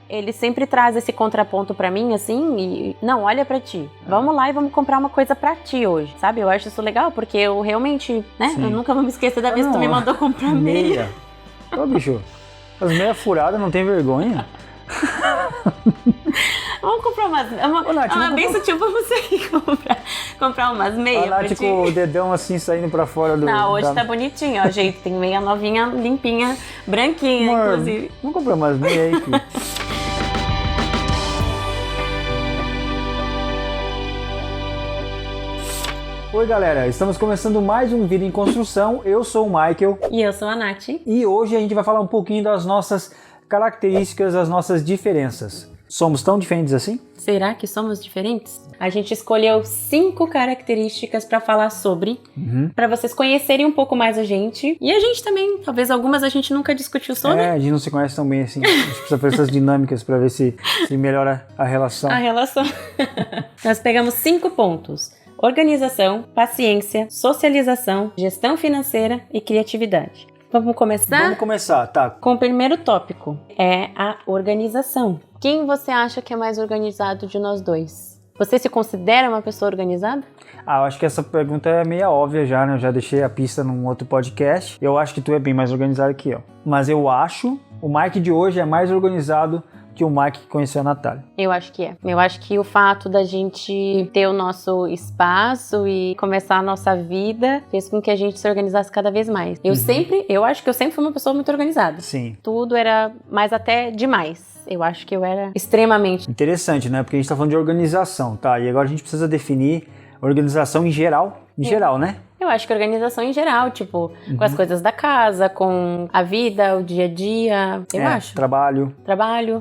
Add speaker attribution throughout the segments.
Speaker 1: ele sempre traz esse contraponto pra mim, assim, e não, olha pra ti. Vamos lá e vamos comprar uma coisa pra ti hoje, sabe? Eu acho isso legal, porque eu realmente, né?
Speaker 2: Sim.
Speaker 1: Eu nunca vou me esquecer da vez que tu me mandou comprar meia.
Speaker 2: Ô, bicho, as meias furadas, não tem vergonha?
Speaker 1: Vamos comprar umas... Nath, bem sutil pra você ir comprar umas meias.
Speaker 2: A Nath com o dedão assim saindo pra fora do...
Speaker 1: Não, hoje tá bonitinho, ó, gente. Tem meia novinha, limpinha, branquinha,
Speaker 2: amor,
Speaker 1: inclusive.
Speaker 2: Vamos comprar umas meias aí, filho. Oi, galera, estamos começando mais um Vida em Construção. Eu sou o Michael.
Speaker 1: E eu sou a Nath.
Speaker 2: E hoje a gente vai falar um pouquinho das nossas características, das nossas diferenças. Somos tão diferentes assim?
Speaker 1: Será que somos diferentes? A gente escolheu 5 características para falar sobre, para vocês conhecerem um pouco mais a gente. E a gente também, talvez algumas a gente nunca discutiu sobre.
Speaker 2: A gente não se conhece tão bem assim. A gente precisa fazer essas dinâmicas para ver se melhora a relação.
Speaker 1: A relação. Nós pegamos 5 pontos. Organização, paciência, socialização, gestão financeira e criatividade. Vamos começar?
Speaker 2: Vamos começar, tá.
Speaker 1: Com o primeiro tópico, é a organização. Quem você acha que é mais organizado de nós dois? Você se considera uma pessoa organizada?
Speaker 2: Eu acho que essa pergunta é meio óbvia já, né? Eu já deixei a pista num outro podcast. Eu acho que tu é bem mais organizado que eu. Mas eu acho, o Mike de hoje é mais organizado que o Mike que conheceu a Natália.
Speaker 1: Eu acho que é. Eu acho que o fato da gente ter o nosso espaço e começar a nossa vida fez com que a gente se organizasse cada vez mais. Eu acho que eu sempre fui uma pessoa muito organizada.
Speaker 2: Sim.
Speaker 1: Tudo era mais até demais. Eu acho que eu era extremamente.
Speaker 2: Interessante, né? Porque a gente tá falando de organização, tá? E agora a gente precisa definir organização em geral. Em geral, né?
Speaker 1: Eu acho que organização em geral, tipo, com as coisas da casa, com a vida, o dia a dia, eu acho.
Speaker 2: Trabalho.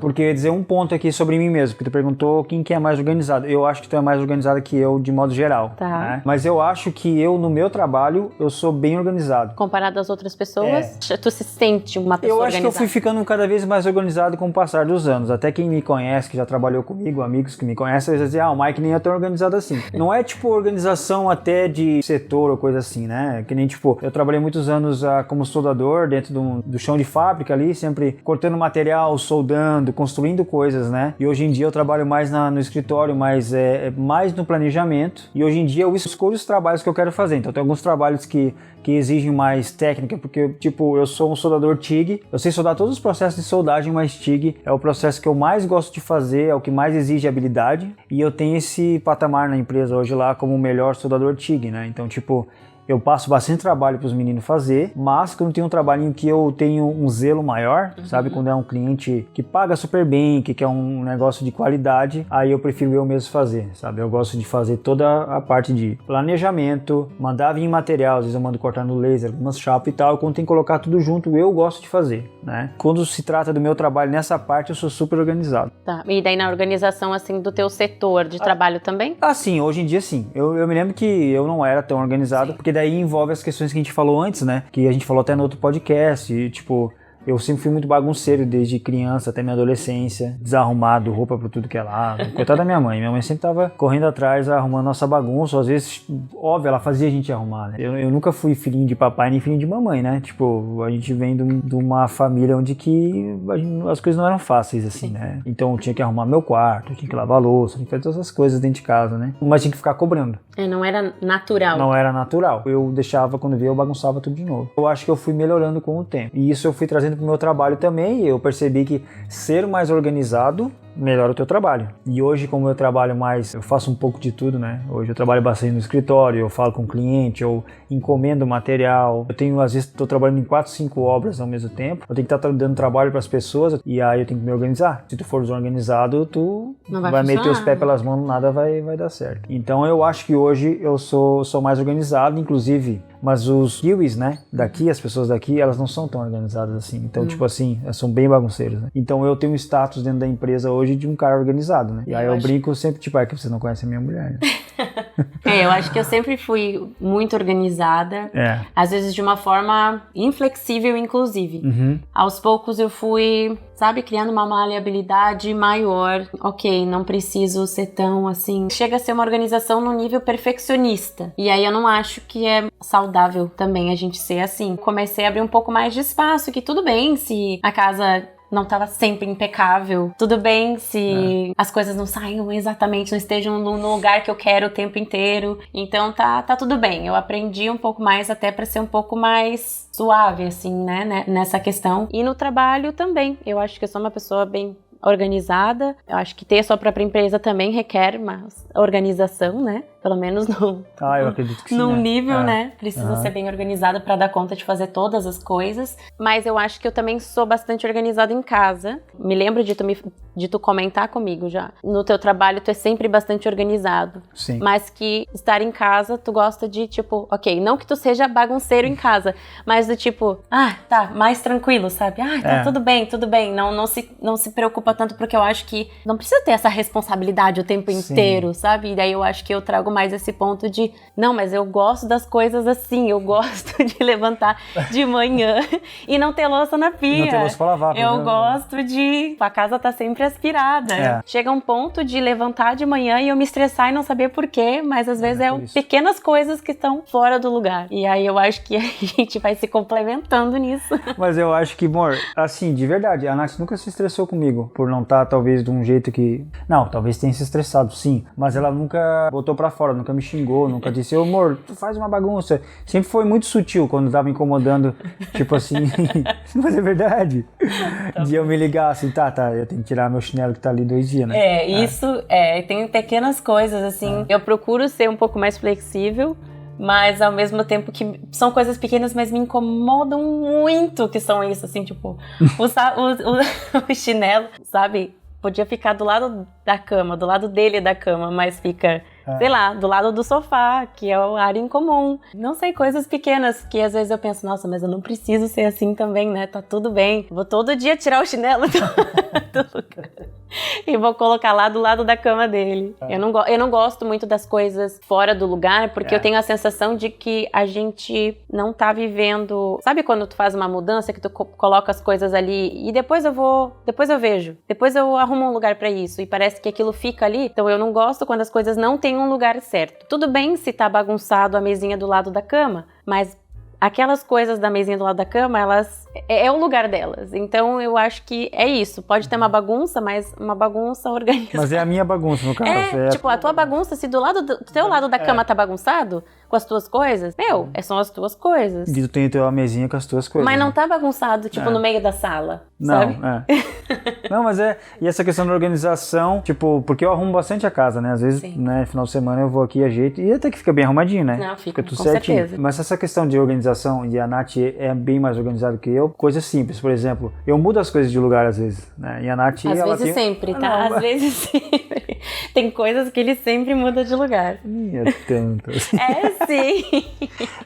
Speaker 2: Porque eu ia dizer um ponto aqui sobre mim mesmo, porque tu perguntou quem que é mais organizado. Eu acho que tu é mais organizada que eu de modo geral.
Speaker 1: Tá.
Speaker 2: Né? Mas eu acho que eu, no meu trabalho, eu sou bem organizado.
Speaker 1: Comparado às outras pessoas, tu se sente uma pessoa organizada?
Speaker 2: Eu acho que eu fui ficando cada vez mais organizado com o passar dos anos. Até quem me conhece, que já trabalhou comigo, amigos que me conhecem, eles dizem, o Mike nem é tão organizado assim. Não é tipo organização até de setor ou coisa assim, né? Que nem tipo, eu trabalhei muitos anos como soldador dentro do chão de fábrica ali, sempre cortando material, soldando, construindo coisas, né? E hoje em dia eu trabalho mais no escritório, mais no planejamento. E hoje em dia eu escolho os trabalhos que eu quero fazer. Então tem alguns trabalhos que exigem mais técnica, porque tipo, eu sou um soldador TIG, eu sei soldar todos os processos de soldagem, mas TIG é o processo que eu mais gosto de fazer, é o que mais exige habilidade, e eu tenho esse patamar na empresa hoje lá como o melhor soldador TIG, né? Então tipo, eu passo bastante trabalho para os meninos fazer, mas quando tem um trabalhinho que eu tenho um zelo maior, sabe? Quando é um cliente que paga super bem, que quer um negócio de qualidade, aí eu prefiro eu mesmo fazer, sabe? Eu gosto de fazer toda a parte de planejamento, mandar vir material, às vezes eu mando cortar no laser, algumas chapas e tal, quando tem que colocar tudo junto, eu gosto de fazer, né? Quando se trata do meu trabalho nessa parte, eu sou super organizado.
Speaker 1: Tá, e daí na organização, assim, do teu setor de trabalho também?
Speaker 2: Ah, sim, hoje em dia sim. Eu me lembro que eu não era tão organizado, porque daí envolve as questões que a gente falou antes, né? Que a gente falou até no outro podcast, e, tipo, eu sempre fui muito bagunceiro desde criança até minha adolescência, desarrumado, roupa por tudo que é lado. Coitada da minha mãe sempre tava correndo atrás, arrumando nossa bagunça, às vezes, óbvio, ela fazia a gente arrumar, né? Eu nunca fui filhinho de papai nem filhinho de mamãe, né? Tipo, a gente vem de uma família onde que as coisas não eram fáceis, assim, né? Então eu tinha que arrumar meu quarto, eu tinha que lavar a louça, tinha que fazer todas essas coisas dentro de casa, né? Mas tinha que ficar cobrando.
Speaker 1: Não era natural.
Speaker 2: Não era natural. Eu deixava, quando via, eu bagunçava tudo de novo. Eu acho que eu fui melhorando com o tempo. E isso eu fui trazendo pro meu trabalho também, e eu percebi que ser mais organizado melhora o teu trabalho. E hoje, como eu trabalho mais, eu faço um pouco de tudo, né? Hoje eu trabalho bastante no escritório, eu falo com o cliente, eu encomendo material. Eu tenho, às vezes, estou trabalhando em 4, 5 obras ao mesmo tempo. Eu tenho que estar dando trabalho para as pessoas e aí eu tenho que me organizar. Se tu for desorganizado, tu vai meter os pés pelas mãos, nada vai dar certo. Então eu acho que hoje eu sou mais organizado, inclusive, mas os kiwis, né, daqui, as pessoas daqui, elas não são tão organizadas assim. Então, tipo assim, elas são bem bagunceiras, né? Então eu tenho um status dentro da empresa hoje de um cara organizado, né? E aí eu brinco sempre, tipo, que você não conhece a minha mulher, né?
Speaker 1: Eu acho que eu sempre fui muito organizada, às vezes de uma forma inflexível, inclusive. Aos poucos eu fui, sabe, criando uma maleabilidade maior. Ok, não preciso ser tão assim. Chega a ser uma organização no nível perfeccionista. E aí eu não acho que é saudável também a gente ser assim. Comecei a abrir um pouco mais de espaço, que tudo bem se a casa não estava sempre impecável. Tudo bem se as coisas não saiam exatamente, não estejam no lugar que eu quero o tempo inteiro. Então tá tudo bem. Eu aprendi um pouco mais até para ser um pouco mais suave, assim, né, nessa questão. E no trabalho também. Eu acho que eu sou uma pessoa bem organizada. Eu acho que ter a sua própria empresa também requer uma organização, né? Pelo menos eu
Speaker 2: acredito que sim,
Speaker 1: num nível, né? Precisa ser bem organizada para dar conta de fazer todas as coisas. Mas eu acho que eu também sou bastante organizada em casa. Me lembro de tu comentar comigo já. No teu trabalho, tu é sempre bastante organizado.
Speaker 2: Sim.
Speaker 1: Mas que estar em casa, tu gosta de, tipo, ok, não que tu seja bagunceiro em casa, mas do tipo, tá, mais tranquilo, sabe? Tá tudo bem. Não se preocupa tanto, porque eu acho que não precisa ter essa responsabilidade o tempo inteiro, sabe? E daí eu acho que eu trago mais esse ponto de, não, mas eu gosto das coisas assim, eu gosto de levantar de manhã e não ter louça na pia.
Speaker 2: Não ter louça pra lavar.
Speaker 1: Eu gosto de... A casa tá sempre aspirada. Chega um ponto de levantar de manhã e eu me estressar e não saber por quê, mas às vezes pequenas coisas que estão fora do lugar. E aí eu acho que a gente vai se complementando nisso.
Speaker 2: Mas eu acho que, amor, assim, de verdade, a Nath nunca se estressou comigo por não estar, talvez, de um jeito que... Não, talvez tenha se estressado, sim, mas ela nunca botou pra fora, nunca me xingou, nunca disse, amor, tu faz uma bagunça. Sempre foi muito sutil quando tava incomodando, tipo assim, mas é verdade. De eu me ligar assim, tá, eu tenho que tirar meu chinelo que tá ali 2 dias, né?
Speaker 1: Tem pequenas coisas, assim, eu procuro ser um pouco mais flexível, mas ao mesmo tempo que são coisas pequenas, mas me incomodam muito que são isso, assim, tipo, o chinelo, sabe? Podia ficar do lado da cama, do lado dele da cama, mas fica, sei lá, do lado do sofá, que é a área em comum. Não sei, coisas pequenas que às vezes eu penso, nossa, mas eu não preciso ser assim também, né? Tá tudo bem. Vou todo dia tirar o chinelo do lugar e vou colocar lá do lado da cama dele. Eu não gosto muito das coisas fora do lugar, porque eu tenho a sensação de que a gente não tá vivendo... Sabe quando tu faz uma mudança, que tu coloca as coisas ali e depois eu vejo, depois eu arrumo um lugar pra isso, e parece que aquilo fica ali. Então eu não gosto quando as coisas não têm um lugar certo. Tudo bem se tá bagunçado a mesinha do lado da cama, mas aquelas coisas da mesinha do lado da cama, elas... É o lugar delas. Então, eu acho que é isso. Pode ter uma bagunça, mas uma bagunça organizada.
Speaker 2: Mas é a minha bagunça, no caso.
Speaker 1: Tipo, a tua bagunça, se do teu lado da cama tá bagunçado, com as tuas coisas, são as tuas coisas.
Speaker 2: E tu tem a tua mesinha com as tuas coisas.
Speaker 1: Mas não tá bagunçado, tipo, no meio da sala,
Speaker 2: não,
Speaker 1: sabe?
Speaker 2: Não, mas E essa questão da organização, tipo, porque eu arrumo bastante a casa, né? Às vezes, né, final de semana eu vou aqui, ajeito, e até que fica bem arrumadinho, né?
Speaker 1: Não, fica
Speaker 2: tudo
Speaker 1: com
Speaker 2: certinho.
Speaker 1: certeza.
Speaker 2: Mas essa questão de organização, e a Nath é bem mais organizada que eu, coisas simples, por exemplo, eu mudo as coisas de lugar às vezes, né? E a Nath,
Speaker 1: às vezes sempre, tá? Às vezes sempre. Tem coisas que ele sempre muda de lugar.
Speaker 2: É tanto.
Speaker 1: Sim.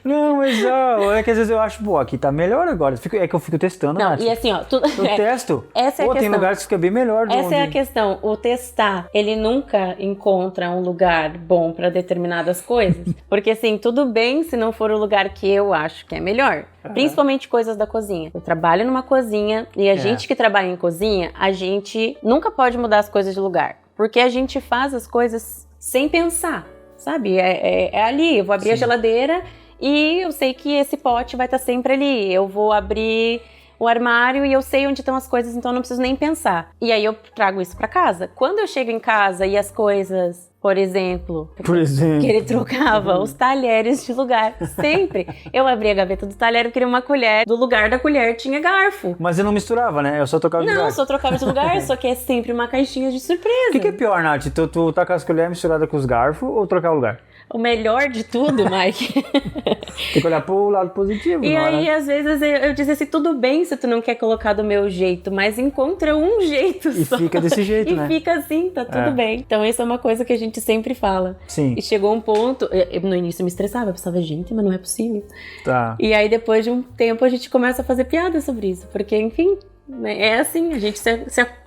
Speaker 2: Não, mas é que às vezes eu acho, aqui tá melhor agora. É que eu fico testando,
Speaker 1: Não,
Speaker 2: Nath.
Speaker 1: E assim,
Speaker 2: eu testo.
Speaker 1: Essa é a questão.
Speaker 2: Tem lugares que fica bem melhor.
Speaker 1: Essa é a questão. O testar, ele nunca encontra um lugar bom pra determinadas coisas. Porque assim, tudo bem se não for o lugar que eu acho que é melhor. Principalmente coisas da cozinha. Eu trabalho numa cozinha e a gente que trabalha em cozinha, a gente nunca pode mudar as coisas de lugar. Porque a gente faz as coisas sem pensar, sabe? É ali, eu vou abrir a geladeira e eu sei que esse pote vai estar sempre ali. Eu vou abrir o armário e eu sei onde estão as coisas, então eu não preciso nem pensar. E aí eu trago isso pra casa. Quando eu chego em casa e as coisas... Por exemplo, que ele trocava os talheres de lugar, sempre. Eu abria a gaveta do talher, eu queria uma colher, do lugar da colher tinha garfo.
Speaker 2: Mas eu não misturava, né? Eu só trocava de lugar.
Speaker 1: Não, só trocava de lugar, só que é sempre uma caixinha de surpresa.
Speaker 2: O que é pior, Nath? Tu tá com as colheres misturadas com os garfos ou trocar o lugar?
Speaker 1: O melhor de tudo, Mike.
Speaker 2: Tem que olhar pro lado positivo.
Speaker 1: E aí, às vezes, eu dizia assim, tudo bem se tu não quer colocar do meu jeito, mas encontra um jeito só.
Speaker 2: E fica desse jeito, né?
Speaker 1: E fica assim, tá tudo bem. Então, isso é uma coisa que a gente sempre fala.
Speaker 2: Sim.
Speaker 1: E chegou um ponto, no início eu me estressava, eu pensava, gente, mas não é possível.
Speaker 2: Tá.
Speaker 1: E aí, depois de um tempo, a gente começa a fazer piada sobre isso, porque, enfim... É assim, a gente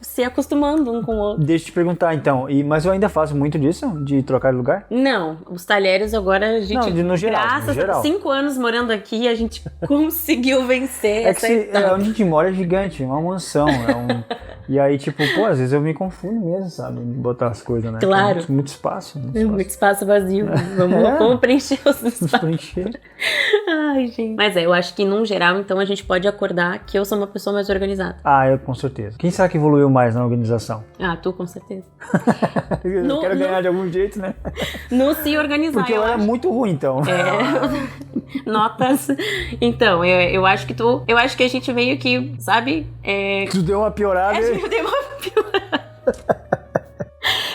Speaker 1: se acostumando um com o outro.
Speaker 2: Deixa eu te perguntar então, mas eu ainda faço muito disso? De trocar de lugar?
Speaker 1: Não, os talheres agora a gente...
Speaker 2: Não, no geral.
Speaker 1: Graças a 5 anos morando aqui, a gente conseguiu vencer
Speaker 2: onde a gente mora é gigante, é uma mansão, E aí, tipo, pô, às vezes eu me confundo mesmo, sabe? De botar as coisas, né?
Speaker 1: Claro.
Speaker 2: Muito espaço.
Speaker 1: Muito espaço vazio. Vamos preencher os espaços.
Speaker 2: Preencher.
Speaker 1: Ai, gente. Mas eu acho que, num geral, então, a gente pode acordar que eu sou uma pessoa mais organizada.
Speaker 2: Eu com certeza. Quem será que evoluiu mais na organização?
Speaker 1: Tu, com certeza.
Speaker 2: Eu quero ganhar de algum jeito, né?
Speaker 1: No se organizar.
Speaker 2: Porque eu era muito ruim, então.
Speaker 1: Notas. Então, eu acho que eu acho que a gente meio que, sabe?
Speaker 2: Tu deu uma piorada.
Speaker 1: Eu dei uma piorada.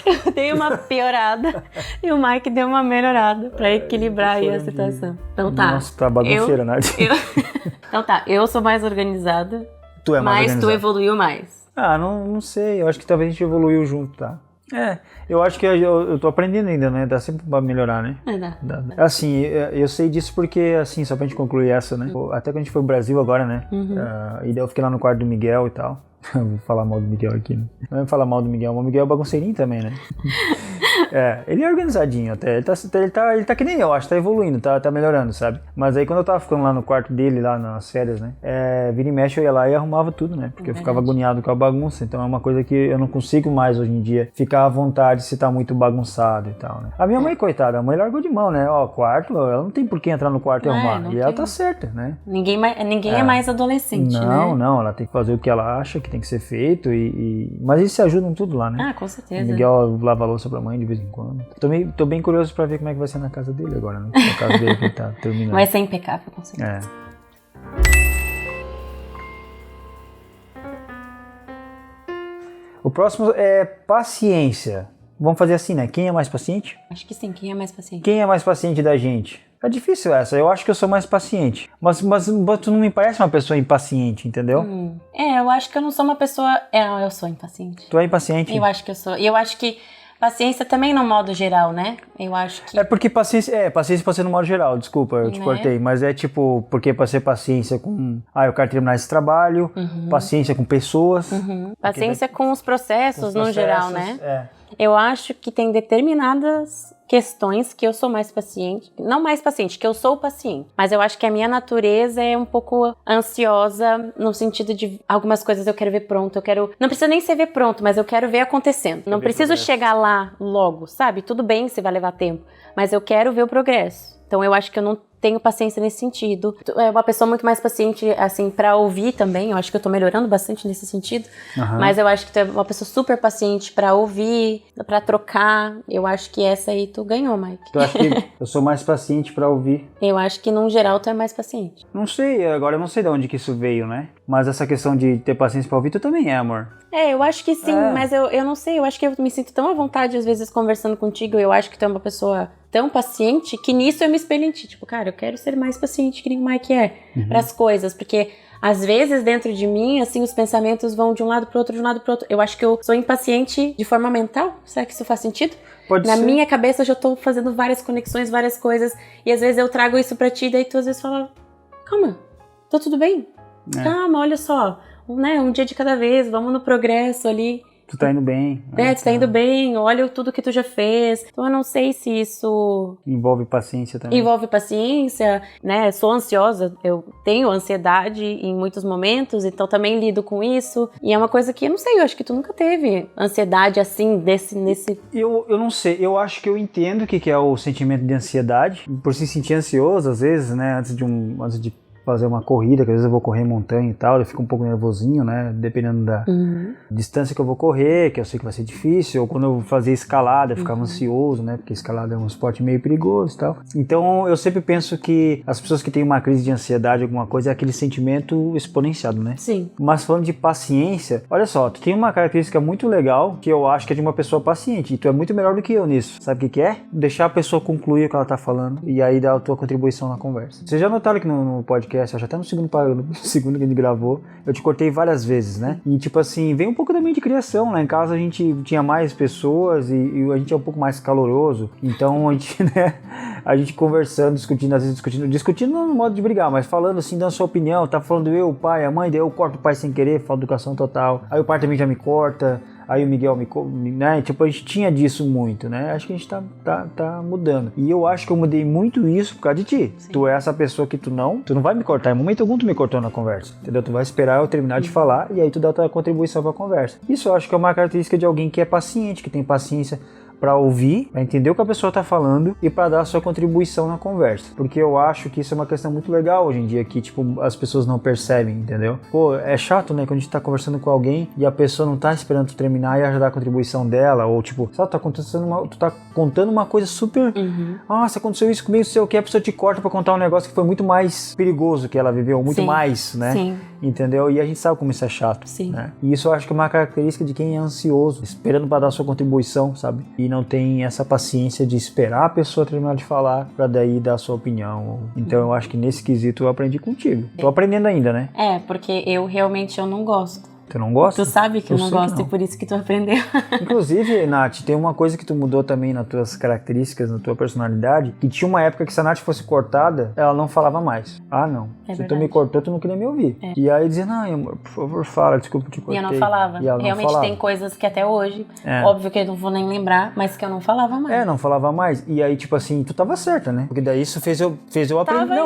Speaker 1: Eu dei uma piorada e o Mike deu uma melhorada pra equilibrar aí a situação. Então tá.
Speaker 2: Nossa, tá bagunceira, né?
Speaker 1: Então tá, eu sou mais organizada.
Speaker 2: Tu é mais
Speaker 1: organizada. Mas tu evoluiu mais.
Speaker 2: Não sei. Eu acho que talvez a gente evoluiu junto, tá? Eu acho que eu tô aprendendo ainda, né? Dá sempre pra melhorar, né?
Speaker 1: Dá.
Speaker 2: Assim, eu sei disso porque, assim, só pra gente concluir essa, né? Até que a gente foi pro Brasil agora, né? E daí eu fiquei lá no quarto do Miguel e tal. Vou falar mal do Miguel aqui, né? Não vou falar mal do Miguel, mas o Miguel é bagunceirinho também, né? Ele é organizadinho até. Ele tá que nem eu, acho, tá evoluindo, tá melhorando, sabe? Mas aí quando eu tava ficando lá no quarto dele, lá nas férias, né? Vira e mexe eu ia lá e arrumava tudo, né? Porque eu ficava agoniado com a bagunça. Então é uma coisa que eu não consigo mais hoje em dia ficar à vontade se tá muito bagunçado e tal, né? A minha mãe, coitada, a mãe largou de mão, né? Quarto, ela não tem por que entrar no quarto e arrumar. E ela tá certa, né?
Speaker 1: Ninguém é mais adolescente, né?
Speaker 2: Não, ela tem que fazer o que ela acha que tem que ser feito mas eles se ajudam tudo lá, né?
Speaker 1: Com certeza.
Speaker 2: O Miguel lava a louça pra mãe de vez em quando. Tô bem curioso pra ver como é que vai ser na casa dele agora, né? Na casa dele que ele tá terminando.
Speaker 1: Vai ser impecável, com certeza.
Speaker 2: O próximo é paciência. Vamos fazer assim, né? Quem é mais paciente?
Speaker 1: Acho que sim, quem é mais paciente?
Speaker 2: Quem é mais paciente da gente? É difícil essa, eu acho que eu sou mais paciente. Mas tu não me parece uma pessoa impaciente, entendeu?
Speaker 1: Eu acho que eu não sou uma pessoa... eu sou impaciente.
Speaker 2: Tu é impaciente?
Speaker 1: Eu acho que eu sou. E eu acho que paciência também no modo geral, né? Eu acho que...
Speaker 2: porque paciência pode ser no modo geral, desculpa, eu te cortei. Mas é tipo, porque pode ser paciência com... eu quero terminar esse trabalho, paciência com pessoas.
Speaker 1: Paciência com os processos no geral, né? Eu acho que tem determinadas questões que eu sou mais paciente, não mais paciente, que eu sou paciente, mas eu acho que a minha natureza é um pouco ansiosa no sentido de algumas coisas eu quero ver pronto, não precisa nem ser ver pronto, mas eu quero ver acontecendo, não preciso chegar lá logo, sabe? Tudo bem se vai levar tempo, mas eu quero ver o progresso. Então eu acho que eu não tenho paciência nesse sentido. É uma pessoa muito mais paciente, assim, pra ouvir também. Eu acho que eu tô melhorando bastante nesse sentido. Mas eu acho que tu é uma pessoa super paciente pra ouvir, pra trocar. Eu acho que essa aí tu ganhou, Mike.
Speaker 2: Tu acha que eu sou mais paciente pra ouvir?
Speaker 1: Eu acho que, num geral, tu é mais paciente.
Speaker 2: Não sei, agora eu não sei de onde que isso veio, né? Mas essa questão de ter paciência pra ouvir, tu também é, amor.
Speaker 1: Eu acho que sim, mas eu não sei. Eu acho que eu me sinto tão à vontade, às vezes, conversando contigo. Eu acho que tu é uma pessoa tão paciente que nisso eu me espelho em ti. Tipo, cara, eu quero ser mais paciente que nem o Mike é pras coisas, porque às vezes dentro de mim, assim, os pensamentos vão de um lado pro outro, de um lado pro outro. Eu acho que eu sou impaciente de forma mental. Será que isso faz sentido?
Speaker 2: Pode ser.
Speaker 1: Na minha cabeça eu já tô fazendo várias conexões, várias coisas, e às vezes eu trago isso pra ti, daí tu às vezes fala, calma, tá tudo bem? Calma, olha só, né, um dia de cada vez, vamos no progresso ali.
Speaker 2: Tu tá indo bem.
Speaker 1: Tu tá indo bem, olha tudo que tu já fez. Então eu não sei se isso...
Speaker 2: Envolve paciência também.
Speaker 1: Envolve paciência, né? Sou ansiosa, eu tenho ansiedade em muitos momentos, então também lido com isso. E é uma coisa que eu não sei, eu acho que tu nunca teve ansiedade assim, nesse...
Speaker 2: Eu não sei, eu acho que eu entendo o que é o sentimento de ansiedade. Por se sentir ansioso, às vezes, né? Antes de fazer uma corrida, que às vezes eu vou correr montanha e tal, eu fico um pouco nervosinho, né, dependendo da distância que eu vou correr, que eu sei que vai ser difícil, ou quando eu fazia escalada, eu ficava ansioso, né, porque escalada é um esporte meio perigoso e tal. Então eu sempre penso que as pessoas que têm uma crise de ansiedade, alguma coisa, é aquele sentimento exponenciado, né?
Speaker 1: Sim.
Speaker 2: Mas falando de paciência, olha só, tu tem uma característica muito legal, que eu acho que é de uma pessoa paciente, e tu é muito melhor do que eu nisso. Sabe o que é? Deixar a pessoa concluir o que ela tá falando, e aí dar a tua contribuição na conversa. Vocês já notaram que no podcast, acho até no segundo que a gente gravou, eu te cortei várias vezes, né? E tipo assim, vem um pouco também de criação. Lá em casa a gente tinha mais pessoas e a gente é um pouco mais caloroso. Então a gente, né? A gente conversando, discutindo, às vezes discutindo no modo de brigar, mas falando assim, dando sua opinião. Tá falando eu, o pai, a mãe, daí eu corto o pai sem querer, falo educação total. Aí o pai também já me corta. aí o Miguel né? Tipo, a gente tinha disso muito, né? Acho que a gente tá mudando. E eu acho que eu mudei muito isso por causa de ti. Sim. Tu é essa pessoa que tu não vai me cortar. Em momento algum tu me cortou na conversa, entendeu? Tu vai esperar eu terminar de falar e aí tu dá a tua contribuição pra conversa. Isso eu acho que é uma característica de alguém que é paciente, que tem paciência para ouvir, para entender o que a pessoa tá falando e para dar a sua contribuição na conversa. Porque eu acho que isso é uma questão muito legal hoje em dia, que tipo, as pessoas não percebem, entendeu? Pô, é chato, né, quando a gente tá conversando com alguém e a pessoa não tá esperando tu terminar e ajudar a contribuição dela, ou tipo, sabe, tu tá contando uma coisa super... Nossa, aconteceu isso comigo, sei o que, a pessoa te corta para contar um negócio que foi muito mais perigoso que ela viveu, muito mais, né?
Speaker 1: Sim.
Speaker 2: Entendeu? E a gente sabe como isso é chato.
Speaker 1: Sim.
Speaker 2: Né? E isso eu acho que é uma característica de quem é ansioso, esperando para dar a sua contribuição, sabe? E não tem essa paciência de esperar a pessoa terminar de falar para daí dar a sua opinião. Então eu acho que nesse quesito eu aprendi contigo. Tô aprendendo ainda, né?
Speaker 1: Porque eu não gosto.
Speaker 2: Tu não gosta?
Speaker 1: Tu sabe que eu não gosto e por isso que tu aprendeu.
Speaker 2: Inclusive, Nath, tem uma coisa que tu mudou também nas tuas características, na tua personalidade, que tinha uma época que se a Nath fosse cortada, ela não falava mais. Ah, não. Se verdade. Tu me cortou, tu não queria me ouvir. E aí dizia, não, amor, por favor, fala, desculpa, te cortei.
Speaker 1: E eu não falava. Realmente tem coisas que até hoje, óbvio que eu não vou nem lembrar, mas que eu não falava mais.
Speaker 2: Não falava mais. E aí, tipo assim, tu tava certa, né? Porque daí isso fez eu aprender.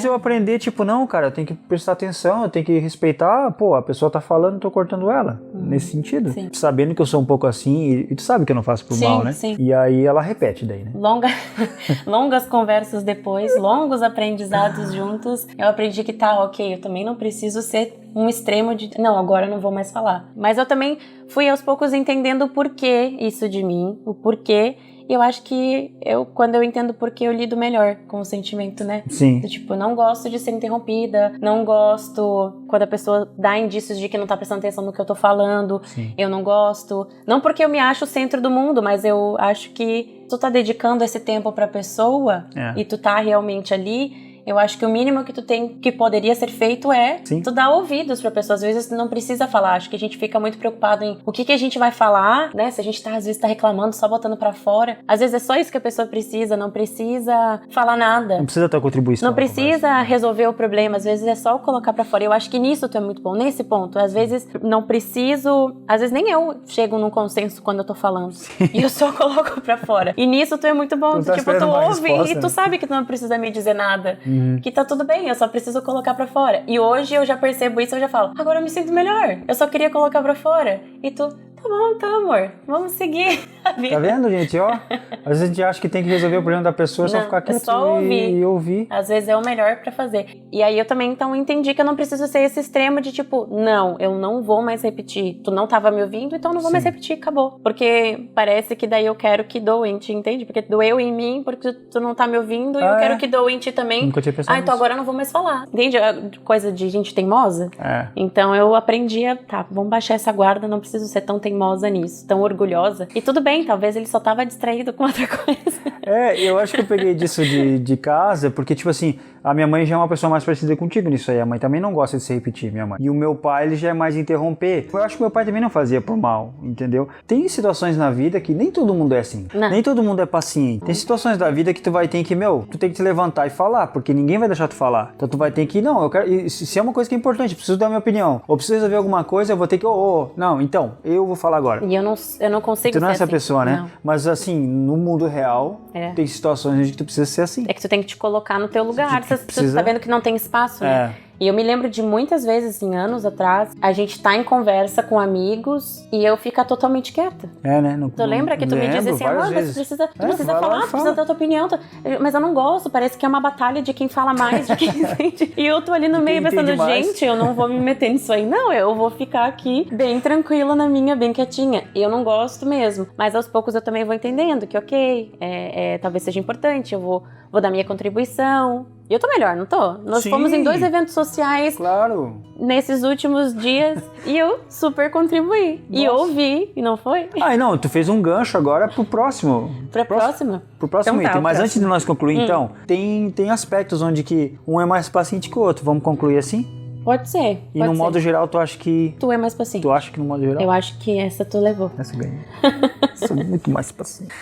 Speaker 2: Eu aprender, tipo, não, cara, eu tenho que prestar atenção, eu tenho que respeitar, pô, a pessoa tá falando, eu tô cortando ela, nesse sentido. Sim. Sabendo que eu sou um pouco assim, e tu sabe que eu não faço por mal, né? Sim. E aí ela repete daí, né?
Speaker 1: Longas conversas depois, longos aprendizados juntos, eu aprendi que ok, eu também não preciso ser um extremo de, não, agora eu não vou mais falar. Mas eu também fui aos poucos entendendo o porquê isso de mim, o porquê. E eu acho que quando eu entendo porquê, eu lido melhor com o sentimento, né?
Speaker 2: Sim.
Speaker 1: Tipo, não gosto de ser interrompida, não gosto quando a pessoa dá indícios de que não tá prestando atenção no que eu tô falando. Sim. Eu não gosto. Não porque eu me acho o centro do mundo, mas eu acho que tu tá dedicando esse tempo pra pessoa e tu tá realmente ali... Eu acho que o mínimo que poderia ser feito é tu dar ouvidos pra pessoa. Às vezes tu não precisa falar. Acho que a gente fica muito preocupado em o que a gente vai falar, né? Se a gente às vezes tá reclamando, só botando pra fora. Às vezes é só isso que a pessoa precisa. Não precisa falar nada.
Speaker 2: Não precisa ter contribuição.
Speaker 1: Não precisa resolver o problema. Às vezes é só colocar pra fora. Eu acho que nisso tu é muito bom. Nesse ponto. Às vezes não preciso... Às vezes nem eu chego num consenso quando eu tô falando. Sim. E eu só coloco pra fora. E nisso tu é muito bom. Tu ouve e tu sabe que tu não precisa me dizer nada. Que tá tudo bem, eu só preciso colocar pra fora. E hoje eu já percebo isso, eu já falo, agora eu me sinto melhor. Eu só queria colocar pra fora. E tu, tá bom, então, amor, vamos seguir a vida.
Speaker 2: Tá vendo, gente? Ó, às vezes a gente acha que tem que resolver o problema da pessoa, só ficar quieto e ouvir.
Speaker 1: Às vezes é o melhor pra fazer. E aí eu também, então, entendi que eu não preciso ser esse extremo de tipo, não, eu não vou mais repetir. Tu não tava me ouvindo, então eu não vou mais repetir, acabou. Porque parece que daí eu quero que doem, te entende? Porque doeu em mim, porque tu não tá me ouvindo, e eu quero que doem em ti também.
Speaker 2: Nunca tinha pensado
Speaker 1: então agora eu não vou mais falar. Entende? Coisa de gente teimosa. Então eu aprendi vamos baixar essa guarda, não preciso ser tão teimosa nisso, tão orgulhosa. E tudo bem, talvez ele só tava distraído com outra coisa.
Speaker 2: Eu acho que eu peguei disso de casa, porque tipo assim, a minha mãe já é uma pessoa mais parecida contigo nisso aí. A mãe também não gosta de se repetir, minha mãe. E o meu pai, ele já é mais interromper. Eu acho que meu pai também não fazia por mal, entendeu? Tem situações na vida que nem todo mundo é assim. Não. Nem todo mundo é paciente. Tem situações da vida que tu vai ter que, tu tem que te levantar e falar, porque ninguém vai deixar tu falar. Então tu vai ter que, não, eu quero, se é uma coisa que é importante, eu preciso dar a minha opinião. Ou preciso resolver alguma coisa, eu vou ter que, não, então, eu vou falar agora.
Speaker 1: E eu não consigo
Speaker 2: tu não é essa
Speaker 1: assim.
Speaker 2: pessoa, né?
Speaker 1: Não.
Speaker 2: Mas assim, no mundo real, tem situações onde tu precisa ser assim.
Speaker 1: É que tu tem que te colocar no teu lugar. Tu tá vendo que não tem espaço, né? E eu me lembro de muitas vezes, assim, anos atrás, a gente tá em conversa com amigos e eu ficar totalmente quieta.
Speaker 2: Né?
Speaker 1: Tu lembra que tu me dizia assim, amor, mas tu precisa falar, tu precisa dar a tua opinião. Mas eu não gosto, parece que é uma batalha de quem fala mais, de quem entende. E eu tô ali no meio pensando, gente, eu não vou me meter nisso aí. Não, eu vou ficar aqui bem tranquila na minha, bem quietinha. E eu não gosto mesmo. Mas aos poucos eu também vou entendendo que, talvez seja importante, eu vou dar minha contribuição. E eu tô melhor, não tô? Nós fomos em 2 eventos sociais nesses últimos dias e eu super contribuí. Nossa. E ouvi, e não foi?
Speaker 2: Não, tu fez um gancho agora pro próximo.
Speaker 1: Pro próximo
Speaker 2: item. Mas antes de nós concluir, então, tem aspectos onde que um é mais paciente que o outro. Vamos concluir assim?
Speaker 1: Pode ser.
Speaker 2: E no modo geral, tu acha que...
Speaker 1: Tu é mais paciente.
Speaker 2: Tu acha que no modo geral?
Speaker 1: Eu acho que essa tu levou.
Speaker 2: Essa ganhei. Sou muito mais paciente.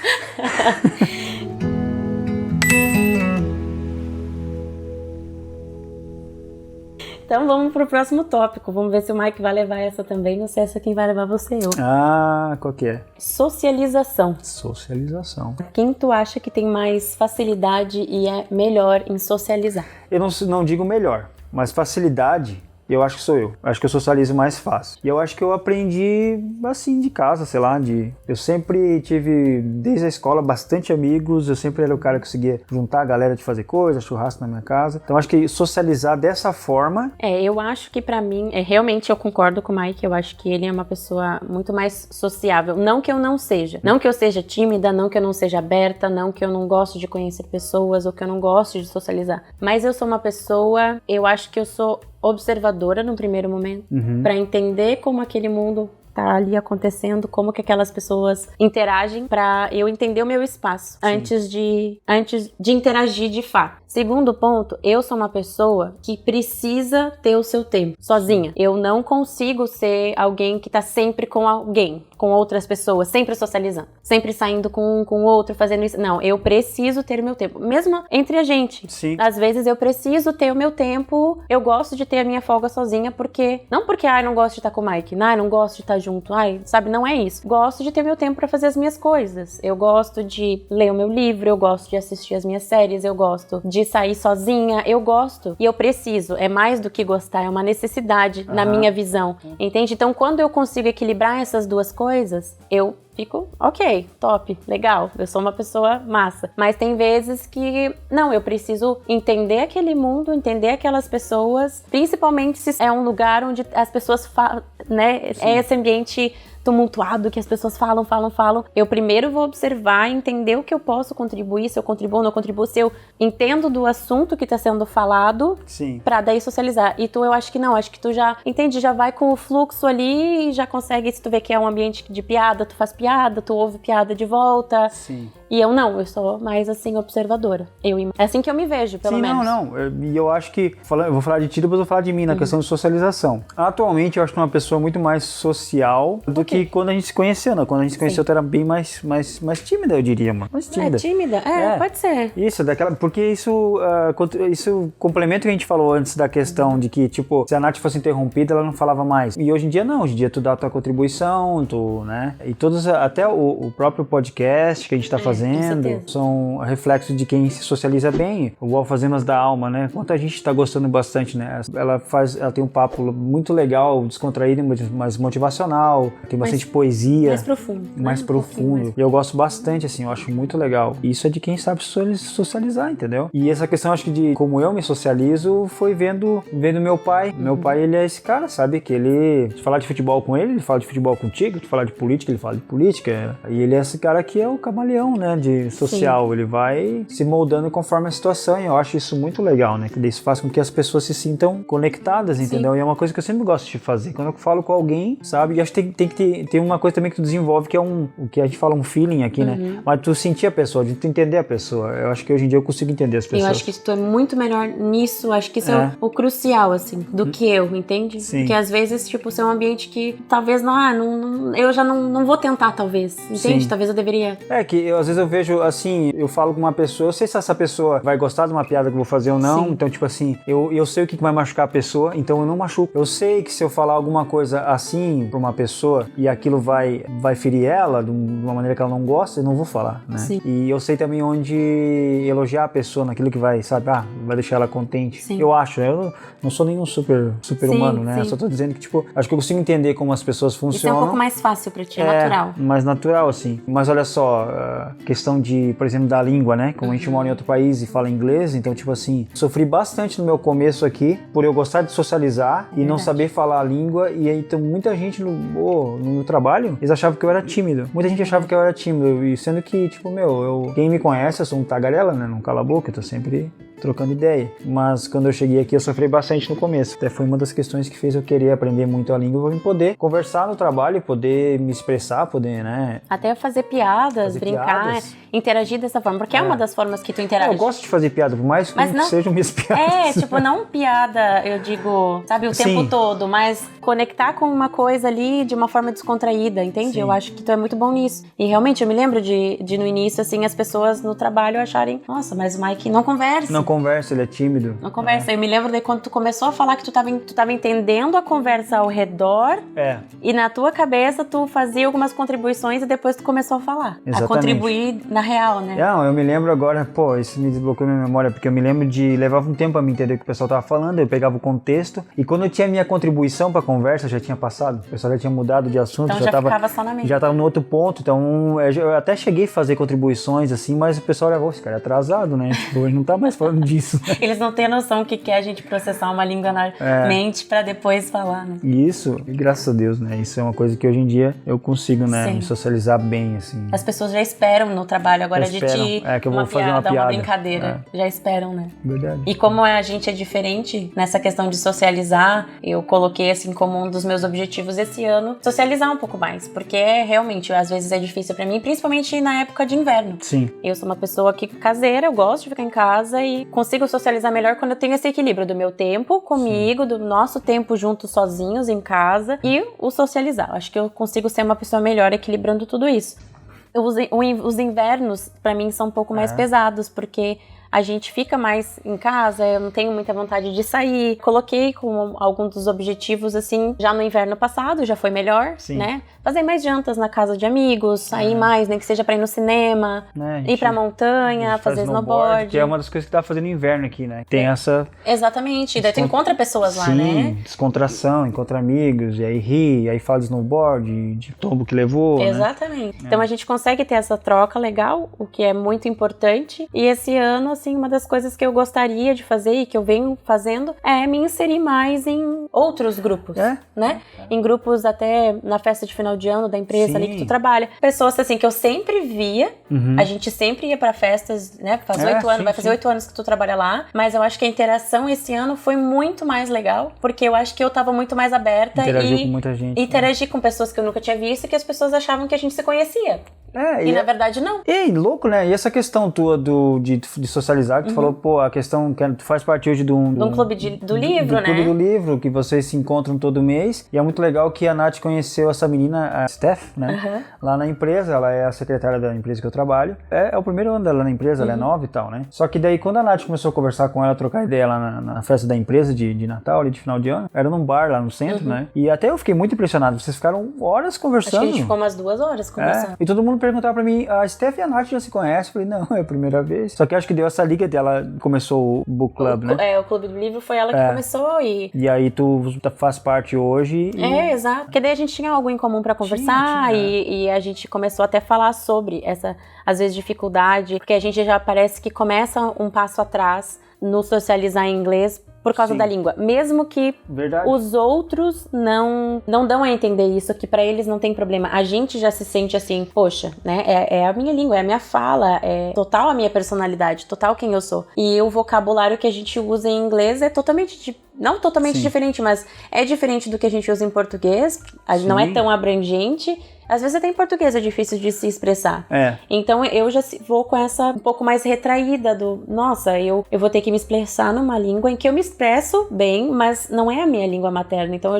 Speaker 1: Então vamos pro próximo tópico. Vamos ver se o Mike vai levar essa também. Não sei se quem vai levar você ou eu.
Speaker 2: Qual que é?
Speaker 1: Socialização.
Speaker 2: Socialização.
Speaker 1: Quem tu acha que tem mais facilidade e é melhor em socializar?
Speaker 2: Eu não digo melhor, mas facilidade... Eu acho que sou eu. Acho que eu socializo mais fácil. E eu acho que eu aprendi assim de casa, sei lá, eu sempre tive, desde a escola, bastante amigos. Eu sempre era o cara que conseguia juntar a galera de fazer coisas, churrasco na minha casa. Então acho que socializar dessa forma...
Speaker 1: Eu acho que pra mim, realmente eu concordo com o Mike. Eu acho que ele é uma pessoa muito mais sociável. Não que eu não seja. Não que eu seja tímida, não que eu não seja aberta, não que eu não gosto de conhecer pessoas ou que eu não gosto de socializar. Mas eu sou uma pessoa, eu acho que eu sou observadora no primeiro momento, para entender como aquele mundo tá ali acontecendo, como que aquelas pessoas interagem, para eu entender o meu espaço antes de interagir de fato. Segundo ponto, eu sou uma pessoa que precisa ter o seu tempo, sozinha. Eu não consigo ser alguém que tá sempre com alguém, com outras pessoas, sempre socializando, sempre saindo com um, com outro, fazendo isso. Não, eu preciso ter o meu tempo, mesmo entre a gente.
Speaker 2: Sim.
Speaker 1: Às vezes eu preciso ter o meu tempo, eu gosto de ter a minha folga sozinha, não porque, eu não gosto de estar com o Mike, não gosto de estar junto, sabe, não é isso. Gosto de ter meu tempo pra fazer as minhas coisas. Eu gosto de ler o meu livro, eu gosto de assistir as minhas séries, eu gosto de sair sozinha, eu gosto e eu preciso. É mais do que gostar, é uma necessidade na minha visão, entende? Então, quando eu consigo equilibrar essas duas coisas, eu fico, ok, top, legal, eu sou uma pessoa massa. Mas tem vezes que, não, eu preciso entender aquele mundo, entender aquelas pessoas, principalmente se é um lugar onde as pessoas falam, né, é esse ambiente tumultuado, que as pessoas falam. Eu primeiro vou observar, entender o que eu posso contribuir, se eu contribuo ou não contribuo, se eu entendo do assunto que está sendo falado, para daí socializar. E tu, eu acho que não, acho que tu já entende, já vai com o fluxo ali e já consegue, se tu vê que é um ambiente de piada, tu faz piada, tu ouve piada de volta.
Speaker 2: Sim.
Speaker 1: E eu não, eu sou mais assim, observadora. É assim que eu me vejo, pelo menos.
Speaker 2: E eu acho que, eu vou falar de ti, depois eu vou falar de mim na questão de socialização. Atualmente eu acho que uma pessoa muito mais social do que quando a gente se conheceu, né? Quando a gente se conheceu, tu era bem mais tímida, eu diria, mano. Mais tímida.
Speaker 1: Tímida? Pode ser.
Speaker 2: Isso, porque isso complementa o que a gente falou antes da questão de que, tipo, se a Nath fosse interrompida, ela não falava mais. E hoje em dia não, hoje em dia tu dá a tua contribuição, né? E todos, até o próprio podcast que a gente tá fazendo, são reflexos de quem se socializa bem. O Alfazemas da Alma, né? Quanto a gente tá gostando bastante, né? Ela tem um papo muito legal, descontraído, mas motivacional, tem bastante poesia. Mais profundo. E eu gosto bastante, assim, eu acho muito legal. E isso é de quem sabe socializar, entendeu? E essa questão, acho que de como eu me socializo, foi vendo meu pai. Meu pai, ele é esse cara, sabe? Que ele, se falar de futebol com ele fala de futebol contigo, se falar de política, ele fala de política. E ele é esse cara que é o camaleão, né? De social. Ele vai se moldando conforme a situação, e eu acho isso muito legal, né? Que isso faz com que as pessoas se sintam conectadas, entendeu? E é uma coisa que eu sempre gosto de fazer. Quando eu falo com alguém, sabe? E acho que tem que ter uma coisa também que tu desenvolve, que é o que a gente fala, um feeling aqui, né? Mas tu sentir a pessoa, de tu entender a pessoa. Eu acho que hoje em dia eu consigo entender as pessoas.
Speaker 1: Eu acho que tu é muito melhor nisso, acho que isso é o crucial, assim, do que eu, entende?
Speaker 2: Sim.
Speaker 1: Porque às vezes, tipo, se é um ambiente que talvez eu já não vou tentar, talvez, entende?
Speaker 2: Sim.
Speaker 1: Talvez eu deveria.
Speaker 2: Que às vezes eu vejo, assim, eu falo com uma pessoa, eu sei se essa pessoa vai gostar de uma piada que eu vou fazer ou não, então, tipo assim, eu sei o que vai machucar a pessoa, então eu não machuco. Eu sei que se eu falar alguma coisa assim pra uma pessoa e aquilo vai ferir ela de uma maneira que ela não gosta, eu não vou falar, né?
Speaker 1: Sim.
Speaker 2: E eu sei também onde elogiar a pessoa naquilo que vai, sabe, vai deixar ela contente.
Speaker 1: Sim.
Speaker 2: Eu acho, né? Eu não sou nenhum super humano, né? Eu só tô dizendo que, tipo, acho que eu consigo entender como as pessoas funcionam.
Speaker 1: Isso é um pouco mais fácil pra ti, é natural.
Speaker 2: Mais natural, assim. Mas olha só, questão de, por exemplo, da língua, né? Como a gente mora em outro país e fala inglês, então, tipo assim, sofri bastante no meu começo aqui, por eu gostar de socializar e não saber falar a língua, e aí então muita gente no meu trabalho, eles achavam que eu era tímido. Muita gente achava que eu era tímido, e sendo que, tipo, quem me conhece, eu sou um tagarela, né? Não cala a boca, eu tô sempre trocando ideia. Mas quando eu cheguei aqui, eu sofri bastante no começo. Até foi uma das questões que fez eu querer aprender muito a língua, pra poder conversar no trabalho, poder me expressar, poder, né?
Speaker 1: Até fazer piadas, brincar, interagir dessa forma, porque é uma das formas que tu interage.
Speaker 2: Eu gosto de fazer piada, por mais que não sejam minhas piadas.
Speaker 1: Tipo, não piada, eu digo, sabe, o tempo todo, mas conectar com uma coisa ali de uma forma descontraída, entende? Sim. Eu acho que tu é muito bom nisso. E realmente, eu me lembro de no início, assim, as pessoas no trabalho acharem, nossa, mas o Mike não conversa.
Speaker 2: conversa, ele é tímido.
Speaker 1: Não conversa. Eu me lembro de quando tu começou a falar que tu tava entendendo a conversa ao redor. E na tua cabeça tu fazia algumas contribuições e depois tu começou a falar.
Speaker 2: Exatamente.
Speaker 1: A contribuir na real, né?
Speaker 2: Não, eu me lembro agora, isso me desbloqueou minha memória, porque eu me lembro de levava um tempo pra me entender o que o pessoal tava falando, eu pegava o contexto, e quando eu tinha minha contribuição pra conversa, já tinha passado, o pessoal já tinha mudado de assunto,
Speaker 1: então já ficava só na mente.
Speaker 2: Já tava no outro ponto, então eu até cheguei a fazer contribuições assim, mas o pessoal olhava, esse cara é atrasado, né? Tipo, ele não tá mais falando disso.
Speaker 1: Eles não têm noção o que é a gente processar uma língua na mente pra depois falar, né?
Speaker 2: Isso, e graças a Deus, né? Isso é uma coisa que hoje em dia eu consigo, né? Me socializar bem, assim.
Speaker 1: As pessoas já esperam no trabalho agora de ti
Speaker 2: que eu vou fazer uma piada,
Speaker 1: uma brincadeira. Já esperam, né?
Speaker 2: Verdade.
Speaker 1: E como a gente é diferente nessa questão de socializar, eu coloquei assim como um dos meus objetivos esse ano, socializar um pouco mais, porque realmente, às vezes é difícil pra mim, principalmente na época de inverno.
Speaker 2: Sim.
Speaker 1: Eu sou uma pessoa que caseira, eu gosto de ficar em casa e consigo socializar melhor quando eu tenho esse equilíbrio do meu tempo comigo, do nosso tempo juntos sozinhos em casa e o socializar. Acho que eu consigo ser uma pessoa melhor equilibrando tudo isso. Os invernos, pra mim, são um pouco mais pesados, porque a gente fica mais em casa, eu não tenho muita vontade de sair. Coloquei como algum dos objetivos, assim, já no inverno passado, já foi melhor, né? Fazer mais jantas na casa de amigos, sair mais, nem que seja pra ir no cinema, ir pra montanha, fazer snowboard.
Speaker 2: Que é uma das coisas que dá fazendo no inverno aqui, né? Tem essa...
Speaker 1: Exatamente, e daí tu encontra pessoas lá, né?
Speaker 2: Descontração, encontra amigos, e aí ri, e aí fala de snowboard, de tombo que levou,
Speaker 1: Exatamente. Né? Então a gente consegue ter essa troca legal, o que é muito importante. E esse ano, assim, uma das coisas que eu gostaria de fazer e que eu venho fazendo é me inserir mais em outros grupos, né? Em grupos até na festa de final de ano da empresa ali que tu trabalha. Pessoas assim que eu sempre via, a gente sempre ia pra festas, né? Faz 8 anos, vai fazer 8 anos que tu trabalha lá, mas eu acho que a interação esse ano foi muito mais legal, porque eu acho que eu tava muito mais aberta
Speaker 2: interagir com muita gente.
Speaker 1: Interagir com pessoas que eu nunca tinha visto e que as pessoas achavam que a gente se conhecia. E na verdade não.
Speaker 2: E louco, né? E essa questão tua de socializar, que tu falou, pô, a questão que tu faz parte hoje de um
Speaker 1: clube do livro, né?
Speaker 2: Clube do livro, que vocês se encontram todo mês. E é muito legal que a Nath conheceu essa menina, a Steph, né? Lá na empresa, ela é a secretária da empresa que eu trabalho. É o primeiro ano dela na empresa, ela é nova e tal, né? Só que daí, quando a Nath começou a conversar com ela, trocar ideia lá na festa da empresa de Natal, ali de final de ano, era num bar lá no centro, né? E até eu fiquei muito impressionado. Vocês ficaram horas conversando.
Speaker 1: Acho que a gente ficou umas 2 horas conversando.
Speaker 2: E todo mundo perguntava pra mim, a Steph e a Nath já se conhecem? Eu falei, não, é a primeira vez. Só que acho que deu essa liga dela, começou o Book Club, né?
Speaker 1: O Clube do Livro foi ela que começou
Speaker 2: e aí tu faz parte hoje
Speaker 1: exato. Porque daí a gente tinha algo em comum pra conversar e a gente começou até a falar sobre essa, às vezes, dificuldade, porque a gente já parece que começa um passo atrás no socializar em inglês por causa da língua. Mesmo que os outros não dão a entender isso, que pra eles não tem problema. A gente já se sente assim, poxa, né? É a minha língua, é a minha fala, é total a minha personalidade, total quem eu sou. E o vocabulário que a gente usa em inglês é totalmente não totalmente diferente, mas é diferente do que a gente usa em português. Não é tão abrangente. Às vezes até em português é difícil de se expressar. Então eu já vou com essa um pouco mais retraída nossa, eu vou ter que me expressar numa língua em que eu me expresso bem, mas não é a minha língua materna. Então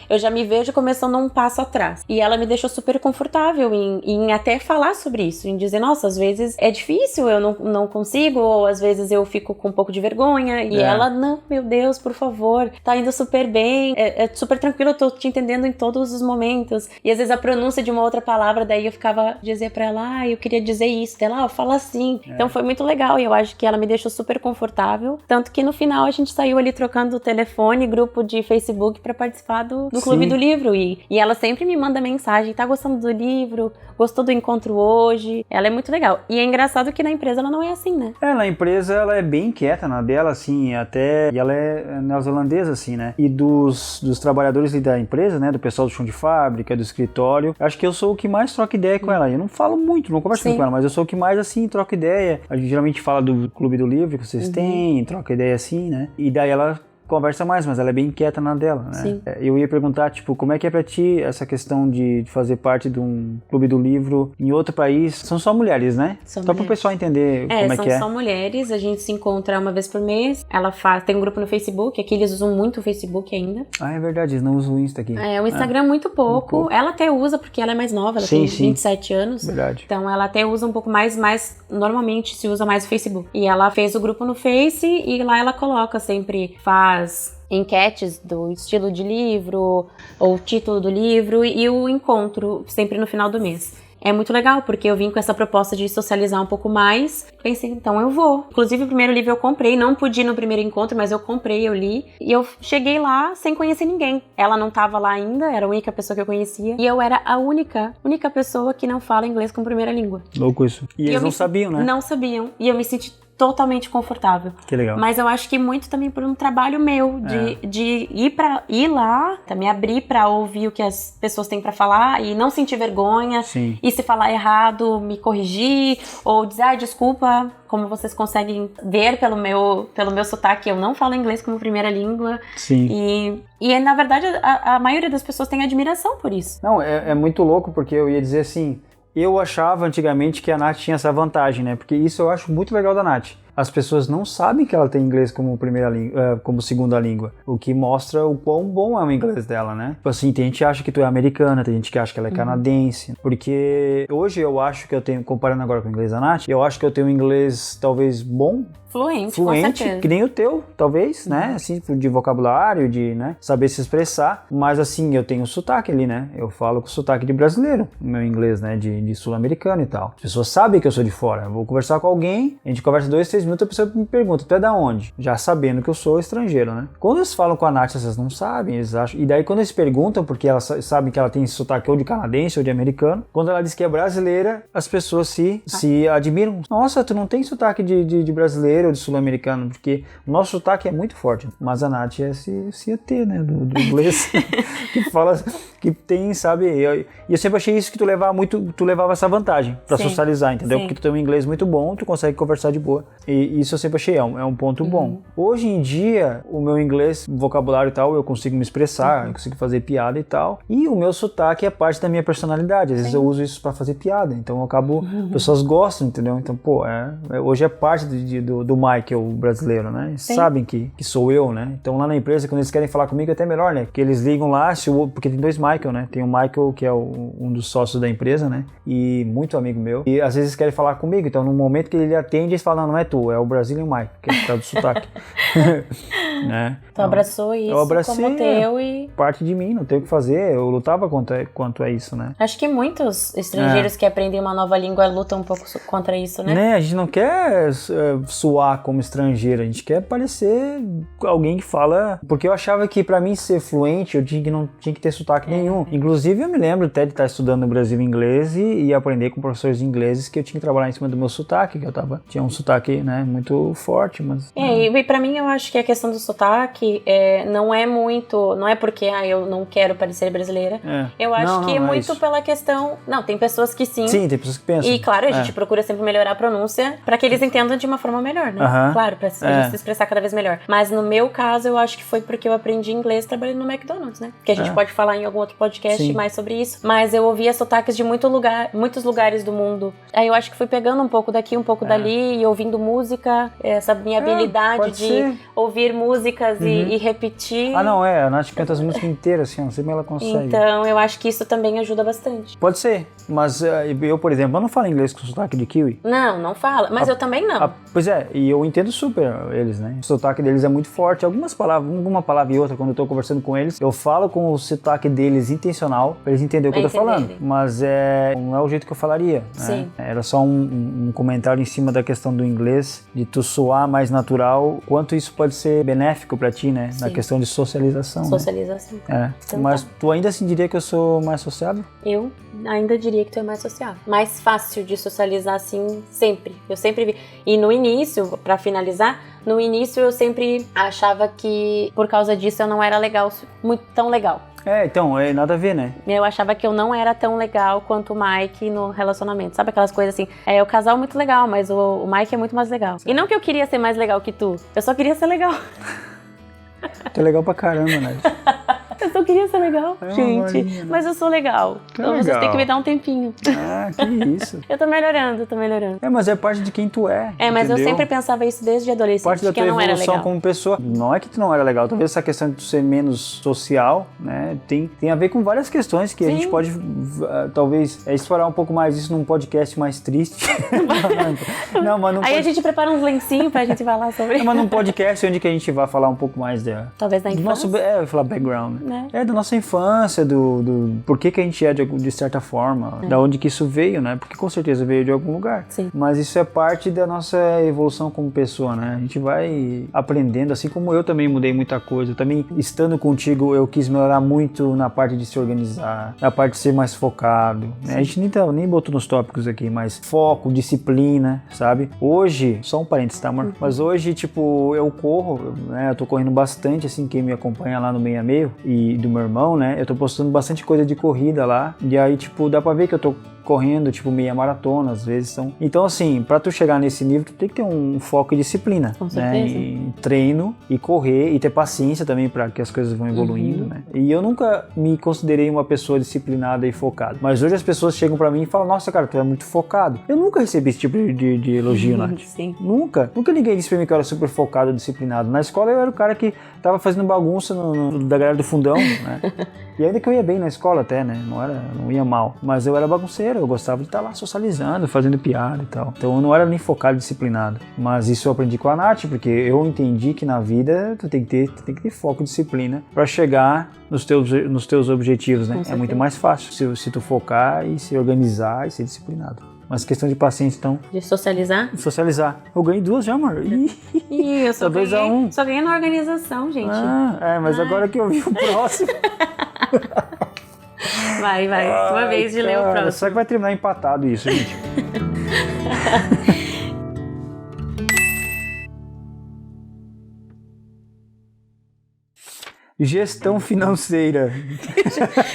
Speaker 1: eu já me vejo começando um passo atrás. E ela me deixou super confortável em até falar sobre isso, em dizer, nossa, às vezes é difícil, eu não consigo, ou às vezes eu fico com um pouco de vergonha. E ela, não, meu Deus, por favor, tá indo super bem, é super tranquilo, eu tô te entendendo em todos os momentos. E às vezes a pronúncia de uma outra palavra, daí eu ficava dizer pra ela, eu queria dizer isso, dela, fala assim. Então foi muito legal e eu acho que ela me deixou super confortável, tanto que no final a gente saiu ali trocando o telefone, grupo de Facebook pra participar do Clube do Livro e ela sempre me manda mensagem, tá gostando do livro, gostou do encontro hoje, ela é muito legal. E é engraçado que na empresa ela não é assim, né?
Speaker 2: Na empresa ela é bem quieta na dela, assim, e ela é neozelandesa, assim, né? E dos trabalhadores da empresa, né, do pessoal do chão de fábrica, do escritório, acho que eu sou o que mais troca ideia com ela. Eu não falo muito, não converso muito com ela, mas eu sou o que mais, assim, troca ideia. A gente geralmente fala do Clube do Livro que vocês têm, troca ideia assim, né? E daí ela conversa mais, mas ela é bem quieta na dela, né?
Speaker 1: Sim.
Speaker 2: Eu ia perguntar, tipo, como é que é pra ti essa questão de fazer parte de um clube do livro em outro país? São só mulheres, né?
Speaker 1: Só
Speaker 2: Só pro pessoal entender como é que é.
Speaker 1: São só mulheres, a gente se encontra uma vez por mês. Ela tem um grupo no Facebook, aqui eles usam muito o Facebook ainda.
Speaker 2: Ah, é verdade, eles não usam o Insta aqui.
Speaker 1: O Instagram muito pouco. Ela até usa, porque ela é mais nova, ela tem 27 anos.
Speaker 2: Verdade.
Speaker 1: Então ela até usa um pouco mais, mas normalmente se usa mais o Facebook. E ela fez o grupo no Face e lá ela coloca sempre, faz enquetes do estilo de livro, ou título do livro e o encontro sempre no final do mês. É muito legal, porque eu vim com essa proposta de socializar um pouco mais. Pensei, então eu vou. Inclusive, o primeiro livro eu comprei, não pude ir no primeiro encontro, mas eu comprei, eu li. E eu cheguei lá sem conhecer ninguém. Ela não tava lá ainda, era a única pessoa que eu conhecia. E eu era a única pessoa que não fala inglês como primeira língua.
Speaker 2: Louco isso. E eles não sabiam, né?
Speaker 1: Não sabiam. E eu me senti totalmente confortável.
Speaker 2: Que legal.
Speaker 1: Mas eu acho que muito também por um trabalho meu, de ir lá, me abrir pra ouvir o que as pessoas têm pra falar e não sentir vergonha.
Speaker 2: Sim.
Speaker 1: E se falar errado, me corrigir, ou dizer, desculpa, como vocês conseguem ver pelo meu sotaque, eu não falo inglês como primeira língua.
Speaker 2: Sim.
Speaker 1: E na verdade, a maioria das pessoas tem admiração por isso.
Speaker 2: Não, é muito louco, porque eu ia dizer assim, eu achava antigamente que a Nath tinha essa vantagem, né? Porque isso eu acho muito legal da Nath. As pessoas não sabem que ela tem inglês como como segunda língua, o que mostra o quão bom é o inglês dela, né? Tipo assim, tem gente que acha que tu é americana, tem gente que acha que ela é canadense, porque hoje eu acho que eu tenho, comparando agora com o inglês da Nath, eu acho que eu tenho um inglês talvez bom,
Speaker 1: Fluente, com certeza.
Speaker 2: Que nem o teu, talvez, né? Assim, de vocabulário, de, né, saber se expressar. Mas assim, eu tenho sotaque ali, né? Eu falo com sotaque de brasileiro, o meu inglês, né? De sul-americano e tal. As pessoas sabem que eu sou de fora. Eu vou conversar com alguém, a gente conversa 2, 3 minutos, a pessoa me pergunta, tu é da onde? Já sabendo que eu sou estrangeiro, né? Quando eles falam com a Nath, vocês não sabem, eles acham. E daí quando eles perguntam, porque elas sabem que ela tem esse sotaque ou de canadense ou de americano, quando ela diz que é brasileira, as pessoas se admiram. Nossa, tu não tem sotaque de brasileiro ou de sul-americano, porque o nosso sotaque é muito forte, mas a Nath é esse ET, né, do inglês, que fala, que tem, sabe, e eu sempre achei isso que tu levava essa vantagem pra socializar, entendeu? Porque tu tem um inglês muito bom, tu consegue conversar de boa, e isso eu sempre achei, é um ponto bom. Hoje em dia, o meu inglês, vocabulário e tal, eu consigo me expressar, eu consigo fazer piada e tal, e o meu sotaque é parte da minha personalidade, às vezes eu uso isso pra fazer piada, então eu acabo, pessoas gostam, entendeu? Então, pô, hoje é parte do Mike, o brasileiro, né? Sabem que sou eu, né? Então lá na empresa, quando eles querem falar comigo, é até melhor, né? Porque eles ligam lá, porque tem 2 Michael, né? Tem o Michael, que é um dos sócios da empresa, né? E muito amigo meu. E às vezes eles querem falar comigo, então no momento que ele atende, eles falam, não é tu, é o Brazilian Mike, que é por causa do sotaque. Né?
Speaker 1: Tu abraçou isso como teu e...
Speaker 2: parte de mim, não tem o que fazer, eu lutava quanto a isso, né?
Speaker 1: Acho que muitos estrangeiros que aprendem uma nova língua lutam um pouco contra isso, né?
Speaker 2: A gente não quer soar como estrangeiro, a gente quer parecer alguém que fala... Porque eu achava que pra mim ser fluente, não tinha que ter sotaque nenhum. Inclusive eu me lembro até de estar estudando no Brasil inglês e aprender com professores ingleses que eu tinha que trabalhar em cima do meu sotaque, que eu tinha um sotaque, né, muito forte, mas...
Speaker 1: E pra mim eu acho que a questão do sotaque não é porque eu não quero parecer brasileira. Eu acho que é muito pela questão... Não, tem pessoas que sim.
Speaker 2: Sim, tem pessoas que pensam.
Speaker 1: E claro, a gente procura sempre melhorar a pronúncia pra que eles entendam de uma forma melhor, né? Claro, pra a gente se expressar cada vez melhor. Mas no meu caso, eu acho que foi porque eu aprendi inglês trabalhando no McDonald's, né? Que a gente pode falar em algum outro podcast mais sobre isso. Mas eu ouvia sotaques de muitos lugares do mundo. Aí eu acho que fui pegando um pouco daqui, um pouco dali, e ouvindo música, essa minha habilidade de ouvir músicas e repetir.
Speaker 2: A Nath canta as músicas inteiras, assim, não sei como ela consegue.
Speaker 1: Então, eu acho que isso também ajuda bastante.
Speaker 2: Pode ser, mas eu, por exemplo, eu não falo inglês com sotaque de kiwi.
Speaker 1: Não fala, mas eu também não.
Speaker 2: Pois é, e eu entendo super eles, né? O sotaque deles é muito forte, alguma palavra e outra, quando eu tô conversando com eles, eu falo com o sotaque deles intencional, pra eles entenderem o que eu tô falando. Mas não é o jeito que eu falaria, né? Era só um comentário em cima da questão do inglês, de tu soar mais natural, quanto isso pode ser benéfico pra ti, né? Na questão de socialização.
Speaker 1: Socialização.
Speaker 2: Né? Então, mas tu ainda assim diria que eu sou mais sociável?
Speaker 1: Eu ainda diria que tu é mais sociável. Mais fácil de socializar, assim, sempre. Eu sempre vi. E no início, pra finalizar, no início eu sempre achava que por causa disso eu não era legal, tão legal.
Speaker 2: Então, nada a ver, né?
Speaker 1: Eu achava que eu não era tão legal quanto o Mike no relacionamento. Sabe aquelas coisas assim, o casal é muito legal, mas o Mike é muito mais legal. E não que eu queria ser mais legal que tu, eu só queria ser legal.
Speaker 2: Tu é legal pra caramba, né?
Speaker 1: Eu só queria ser legal, gente. Marinha, mas eu sou legal. Então legal. Vocês têm que me dar um tempinho.
Speaker 2: Ah, que isso.
Speaker 1: Eu tô melhorando.
Speaker 2: Mas é parte de quem tu é.
Speaker 1: Mas
Speaker 2: entendeu?
Speaker 1: Eu sempre pensava isso desde adolescente,
Speaker 2: parte da
Speaker 1: que eu não era legal.
Speaker 2: Evolução como pessoa. Não é que tu não era legal. Talvez essa questão de tu ser menos social, né? Tem a ver com várias questões que a gente pode, talvez, explorar um pouco mais isso num podcast mais triste. Não, mas
Speaker 1: Aí a gente prepara uns lencinhos pra gente falar sobre.
Speaker 2: Mas num podcast onde que a gente vai falar um pouco mais
Speaker 1: talvez da infância.
Speaker 2: Eu ia falar background. Da nossa infância, do por que a gente é de certa forma, da onde que isso veio, né? Porque com certeza veio de algum lugar.
Speaker 1: Sim.
Speaker 2: Mas isso é parte da nossa evolução como pessoa, né? A gente vai aprendendo, assim como eu também mudei muita coisa. Também, estando contigo, eu quis melhorar muito na parte de se organizar, na parte de ser mais focado, né? A gente nem botou nos tópicos aqui, mas foco, disciplina, sabe? Hoje, só um parênteses, tá, amor? Mas hoje, tipo, eu corro, né? Eu tô correndo bastante, assim, quem me acompanha lá no Meia Meio e do meu irmão, né? Eu tô postando bastante coisa de corrida lá. E aí, tipo, dá pra ver que eu tô correndo, tipo, meia maratona, às vezes. Então, assim, pra tu chegar nesse nível, tu tem que ter um foco e disciplina.
Speaker 1: Com certeza.
Speaker 2: Né? E treino, e correr, e ter paciência também pra que as coisas vão evoluindo, né? E eu nunca me considerei uma pessoa disciplinada e focada. Mas hoje as pessoas chegam pra mim e falam, nossa, cara, tu é muito focado. Eu nunca recebi esse tipo de elogio, Nath.
Speaker 1: Sim.
Speaker 2: Nunca ninguém disse pra mim que eu era super focado, disciplinado. Na escola eu era o cara que tava fazendo bagunça da galera do fundão, né? E ainda que eu ia bem na escola até, né? Não ia mal. Mas eu era bagunceiro, eu gostava de estar lá socializando, fazendo piada e tal. Então eu não era nem focado e disciplinado. Mas isso eu aprendi com a Nath, porque eu entendi que na vida tu tem que ter foco e disciplina pra chegar nos teus objetivos, né? É muito mais fácil se tu focar e se organizar e ser disciplinado. Mas questão de paciência, então...
Speaker 1: De socializar?
Speaker 2: Socializar. Eu ganhei 2 já, amor.
Speaker 1: Eu só ganhei,
Speaker 2: 2-1.
Speaker 1: Só ganhei na organização, gente.
Speaker 2: Mas agora que eu vi o próximo...
Speaker 1: Vai. Sua vez de ler o próximo.
Speaker 2: Só que vai terminar empatado isso, gente. Gestão financeira.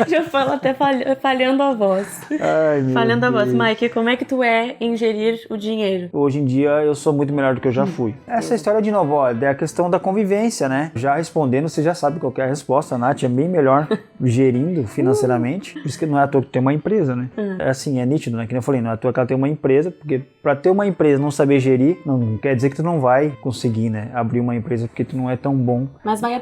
Speaker 1: Já falo até falhando a voz.
Speaker 2: Ai, meu
Speaker 1: falhando
Speaker 2: Deus.
Speaker 1: a voz. Mike, como é que tu é em gerir o dinheiro?
Speaker 2: Hoje em dia eu sou muito melhor do que eu já fui. Essa história de novo, ó, é a questão da convivência, né? Já respondendo, você já sabe qual é a resposta. A Nath é bem melhor gerindo financeiramente. Por isso que não é à toa que tem uma empresa, né? É assim, é nítido, né? Que nem eu falei, não é à toa que ela tem uma empresa, porque pra ter uma empresa e não saber gerir, não quer dizer que tu não vai conseguir, né? Abrir uma empresa porque tu não é tão bom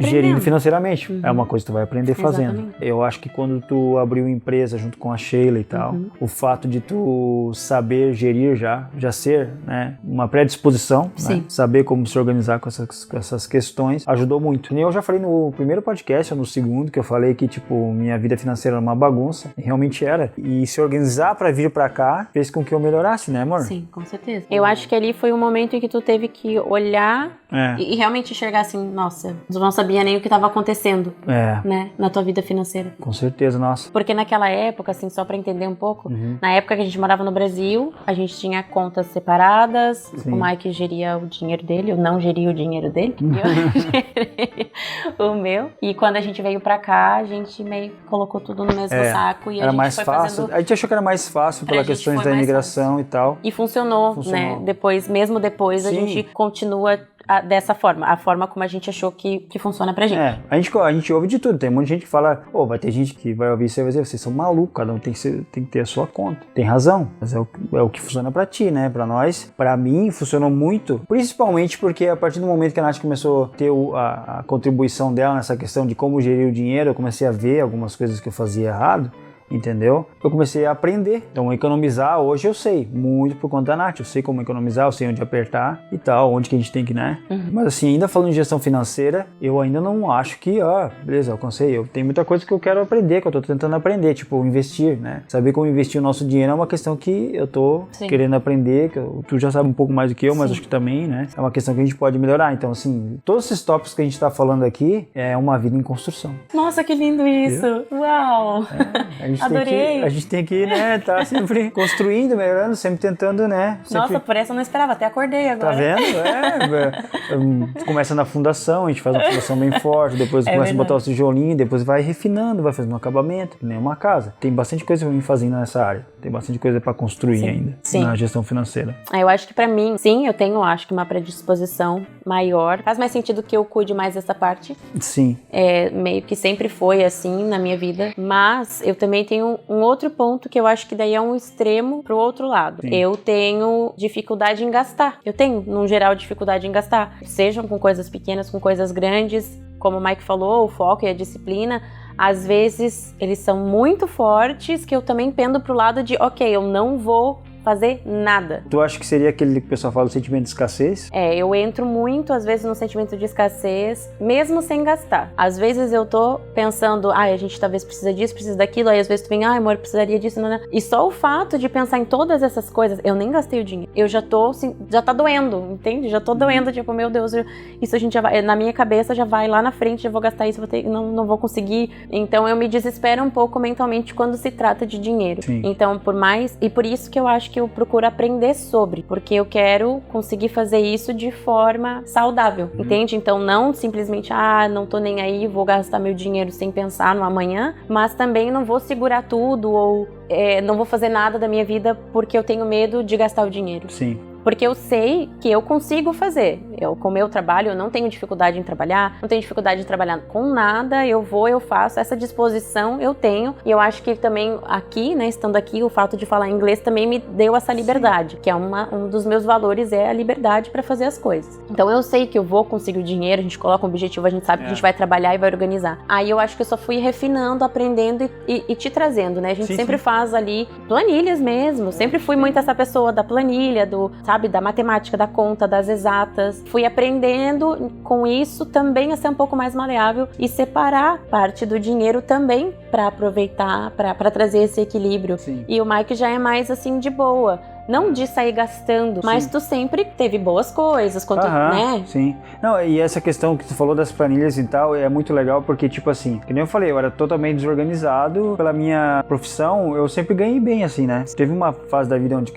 Speaker 2: gerindo financeiramente. É uma coisa que tu vai aprender fazendo.
Speaker 1: Exatamente.
Speaker 2: Eu acho que quando tu abriu empresa junto com a Sheila e tal, o fato de tu saber gerir já ser, né, uma predisposição, né, saber como se organizar com essas questões, ajudou muito. E eu já falei no primeiro podcast, ou no segundo, que eu falei que, tipo, minha vida financeira era uma bagunça, e realmente era. E se organizar pra vir pra cá fez com que eu melhorasse, né, amor?
Speaker 1: Sim, com certeza. Eu acho que ali foi um momento em que tu teve que olhar e realmente enxergar assim, nossa, eu não sabia nem o que estava acontecendo, né, na tua vida financeira.
Speaker 2: Com certeza, nossa.
Speaker 1: Porque naquela época, assim, só pra entender um pouco, na época que a gente morava no Brasil, a gente tinha contas separadas, o Mike geria o dinheiro dele, eu não geria o dinheiro dele, eu geria o meu. E quando a gente veio pra cá, a gente meio colocou tudo no mesmo saco e a gente
Speaker 2: mais
Speaker 1: foi
Speaker 2: fácil.
Speaker 1: fazendo...
Speaker 2: A gente achou que era mais fácil pelas questões da imigração e tal.
Speaker 1: E funcionou, né? Mesmo depois, a gente continua dessa forma, a forma como a gente achou que funciona pra gente.
Speaker 2: A gente ouve de tudo, tem um monte de gente que fala, vai ter gente que vai ouvir isso e vai dizer, vocês são malucos, cada um tem que ter a sua conta. Tem razão, mas é o que funciona pra ti, né? Pra nós, pra mim, funcionou muito, principalmente porque a partir do momento que a Nath começou a ter a contribuição dela nessa questão de como gerir o dinheiro, eu comecei a ver algumas coisas que eu fazia errado, entendeu? Eu comecei a aprender. Então, economizar, hoje eu sei, muito por conta da Nath. Eu sei como economizar, eu sei onde apertar e tal, onde que a gente tem que, né? Mas assim, ainda falando de gestão financeira, eu ainda não acho que, beleza, alcancei. Eu tenho muita coisa que eu quero aprender, que eu tô tentando aprender, tipo, investir, né? Saber como investir o nosso dinheiro é uma questão que eu tô querendo aprender, tu já sabe um pouco mais do que eu, mas acho que também, né? É uma questão que a gente pode melhorar. Então, assim, todos esses tópicos que a gente tá falando aqui é uma vida em construção.
Speaker 1: Nossa, que lindo isso! Uau!
Speaker 2: A gente
Speaker 1: Adorei.
Speaker 2: A gente tem que, né, tá sempre construindo, melhorando, sempre tentando, né.
Speaker 1: Nossa, por essa eu não esperava, até acordei agora.
Speaker 2: Tá vendo? Começa na fundação, a gente faz uma fundação bem forte, depois começa a botar o tijolinho, depois vai refinando, vai fazendo um acabamento, que nem uma casa. Tem bastante coisa pra mim fazendo nessa área. Tem bastante coisa pra construir ainda na gestão financeira.
Speaker 1: Eu acho que pra mim, sim, eu tenho, acho que uma predisposição maior. Faz mais sentido que eu cuide mais dessa parte.
Speaker 2: Sim.
Speaker 1: Meio que sempre foi assim na minha vida. Mas eu também tenho um outro ponto que eu acho que daí é um extremo pro outro lado. Sim. Eu tenho dificuldade em gastar. Eu tenho, no geral, dificuldade em gastar. Sejam com coisas pequenas, com coisas grandes. Como o Mike falou, o foco e a disciplina, às vezes eles são muito fortes que eu também pendo pro lado de, ok, eu não vou fazer nada.
Speaker 2: Tu acha que seria aquele que o pessoal fala do sentimento de escassez?
Speaker 1: Eu entro muito, às vezes, no sentimento de escassez, mesmo sem gastar. Às vezes eu tô pensando, a gente talvez precisa disso, precisa daquilo, aí às vezes tu vem, amor, precisaria disso, não. E só o fato de pensar em todas essas coisas, eu nem gastei o dinheiro. Eu já tá doendo, entende? Já tô doendo, tipo, meu Deus, isso a gente já vai, na minha cabeça já vai lá na frente, já vou gastar isso, não vou conseguir. Então eu me desespero um pouco mentalmente quando se trata de dinheiro. Sim. Então, e por isso que eu acho que eu procuro aprender sobre, porque eu quero conseguir fazer isso de forma saudável, entende? Então não simplesmente, não tô nem aí, vou gastar meu dinheiro sem pensar no amanhã, mas também não vou segurar tudo ou não vou fazer nada da minha vida porque eu tenho medo de gastar o dinheiro.
Speaker 2: Sim.
Speaker 1: Porque eu sei que eu consigo fazer. Com o meu trabalho, eu não tenho dificuldade em trabalhar, não tenho dificuldade de trabalhar com nada, eu faço, essa disposição eu tenho. E eu acho que também aqui, né, estando aqui, o fato de falar inglês também me deu essa liberdade, que é um dos meus valores, é a liberdade para fazer as coisas. Então eu sei que eu vou conseguir o dinheiro, a gente coloca um objetivo, a gente sabe que a gente vai trabalhar e vai organizar. Aí eu acho que eu só fui refinando, aprendendo e te trazendo, né? A gente sempre faz ali planilhas mesmo, sempre fui muito essa pessoa da planilha, da matemática, da conta, das exatas. Fui aprendendo com isso também a ser um pouco mais maleável e separar parte do dinheiro também para aproveitar, para trazer esse equilíbrio. Sim. E o Mike já é mais assim de boa. Não de sair gastando, mas tu sempre teve boas coisas, né?
Speaker 2: Sim. Não, e essa questão que tu falou das planilhas e tal, é muito legal porque, tipo assim, que nem eu falei, eu era totalmente desorganizado. Pela minha profissão, eu sempre ganhei bem, assim, né? Teve uma fase da vida onde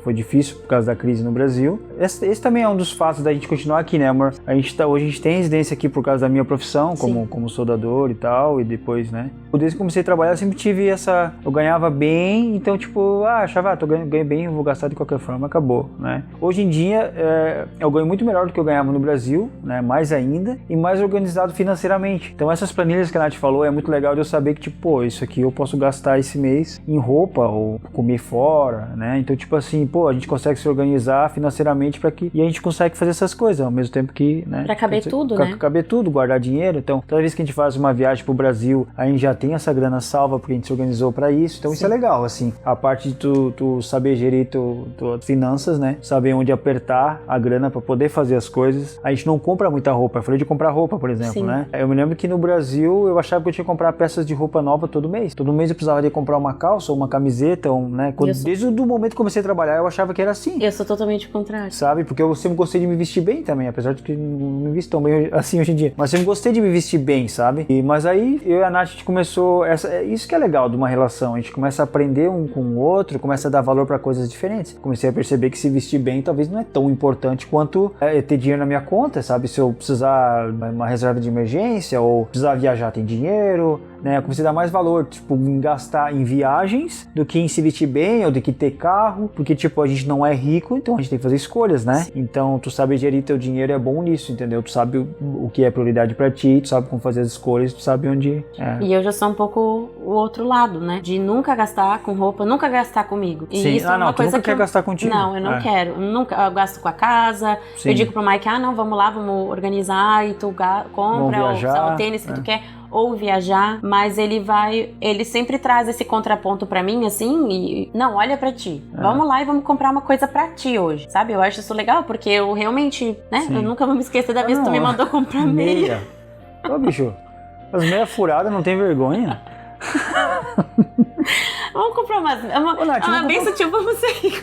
Speaker 2: foi difícil por causa da crise no Brasil. Esse também é um dos fatos da gente continuar aqui, né, amor? Hoje a gente tem residência aqui por causa da minha profissão, como soldador e tal, e depois, né? Desde que comecei a trabalhar, eu sempre tive eu ganhava bem, então, tipo, achava, ganho bem, eu vou gastar de qualquer forma, acabou, né? Hoje em dia, eu ganho muito melhor do que eu ganhava no Brasil, né? Mais ainda, e mais organizado financeiramente. Então, essas planilhas que a Nath falou, é muito legal de eu saber que, tipo, isso aqui eu posso gastar esse mês em roupa ou comer fora, né? Então, tipo assim, a gente consegue se organizar financeiramente e a gente consegue fazer essas coisas, ao mesmo tempo que, né?
Speaker 1: Pra caber tudo, né?
Speaker 2: Caber tudo, guardar dinheiro. Então, toda vez que a gente faz uma viagem pro Brasil, a gente já tem essa grana salva porque a gente se organizou pra isso. Então, isso é legal, assim. A parte de tu saber gerir tuas finanças, né? Saber onde apertar a grana pra poder fazer as coisas. A gente não compra muita roupa. Eu falei de comprar roupa, por exemplo, né? Eu me lembro que no Brasil, eu achava que eu tinha que comprar peças de roupa nova todo mês. Todo mês eu precisava de comprar uma calça ou uma camiseta, né? Desde o momento que comecei a trabalhar, eu achava que era assim.
Speaker 1: Eu sou totalmente o contrário.
Speaker 2: Sabe? Porque eu sempre gostei de me vestir bem também, apesar de que não me visto tão bem assim hoje em dia. Mas sempre gostei de me vestir bem, sabe? Mas aí, eu e a Nath, a gente começou... Isso que é legal de uma relação. A gente começa a aprender um com o outro, começa a dar valor pra coisas diferentes. Comecei a perceber que se vestir bem talvez não é tão importante quanto ter dinheiro na minha conta, sabe? Se eu precisar uma reserva de emergência ou precisar viajar, tem dinheiro, né? Eu comecei a dar mais valor, tipo, em gastar em viagens do que em se vestir bem ou do que ter carro, porque, tipo, a gente não é rico, então a gente tem que fazer escolhas, né? Então, tu sabe gerir teu dinheiro é bom nisso, entendeu? Tu sabe o que é prioridade pra ti, tu sabe como fazer as escolhas, tu sabe onde...
Speaker 1: E eu já sou um pouco o outro lado, né? De nunca gastar com roupa, nunca gastar comigo. E
Speaker 2: sim.
Speaker 1: Isso é uma coisa
Speaker 2: nunca quer gastar contigo.
Speaker 1: Não, eu não quero. Eu gasto com a casa. Sim. Eu digo pro Mike, não, vamos lá, vamos organizar e tu compra o tênis que tu quer. Ou viajar, mas ele sempre traz esse contraponto pra mim, assim, e, não, olha pra ti, vamos lá e vamos comprar uma coisa pra ti hoje, sabe? Eu acho isso legal, porque eu realmente, né, eu nunca vou me esquecer da vez que tu me mandou comprar meia.
Speaker 2: Ô, bicho, as meias furadas não tem vergonha?
Speaker 1: Vamos comprar uma bem sutil, vamos sair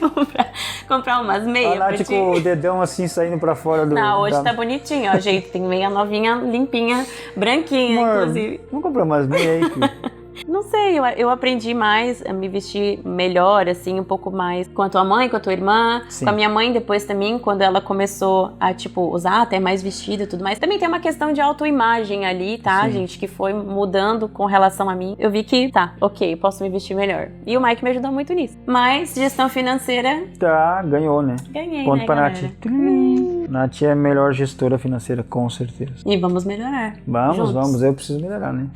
Speaker 1: comprar umas meias.
Speaker 2: A Nath com o dedão assim saindo pra fora do...
Speaker 1: Não, hoje tá bonitinho, ó, gente, tem meia novinha, limpinha, branquinha, inclusive.
Speaker 2: Vamos comprar umas meias aí,
Speaker 1: Não sei, eu aprendi mais a me vestir melhor, assim, um pouco mais com a tua mãe, com a tua irmã, Sim. com a minha mãe depois também, quando ela começou a, tipo, usar até mais vestido e tudo mais. Também tem uma questão de autoimagem ali, tá, Sim. gente, que foi mudando com relação a mim. Eu vi que, tá, ok, posso me vestir melhor. E o Mike me ajudou muito nisso. Mas, gestão financeira...
Speaker 2: Tá, ganhou, né?
Speaker 1: Ganhei,
Speaker 2: Ponto
Speaker 1: né,
Speaker 2: pra
Speaker 1: galera?
Speaker 2: Nath. Nath é a melhor gestora financeira, com certeza.
Speaker 1: E vamos melhorar.
Speaker 2: Vamos, eu preciso melhorar, né?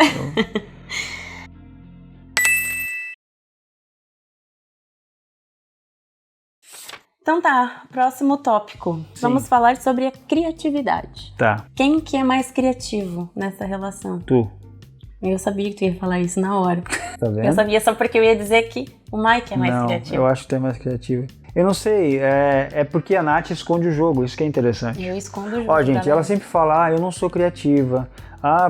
Speaker 1: Então tá, próximo tópico. Sim. Vamos falar sobre a criatividade.
Speaker 2: Tá.
Speaker 1: Quem que é mais criativo nessa relação?
Speaker 2: Tu.
Speaker 1: Eu sabia que tu ia falar isso na hora.
Speaker 2: Tá vendo?
Speaker 1: Eu sabia só porque eu ia dizer que o Mike é mais criativo.
Speaker 2: Eu acho que tu é mais criativo. Eu não sei, é porque a Nath esconde o jogo, isso que é interessante.
Speaker 1: Eu escondo o jogo.
Speaker 2: Ó, gente, ela sempre fala, eu não sou criativa.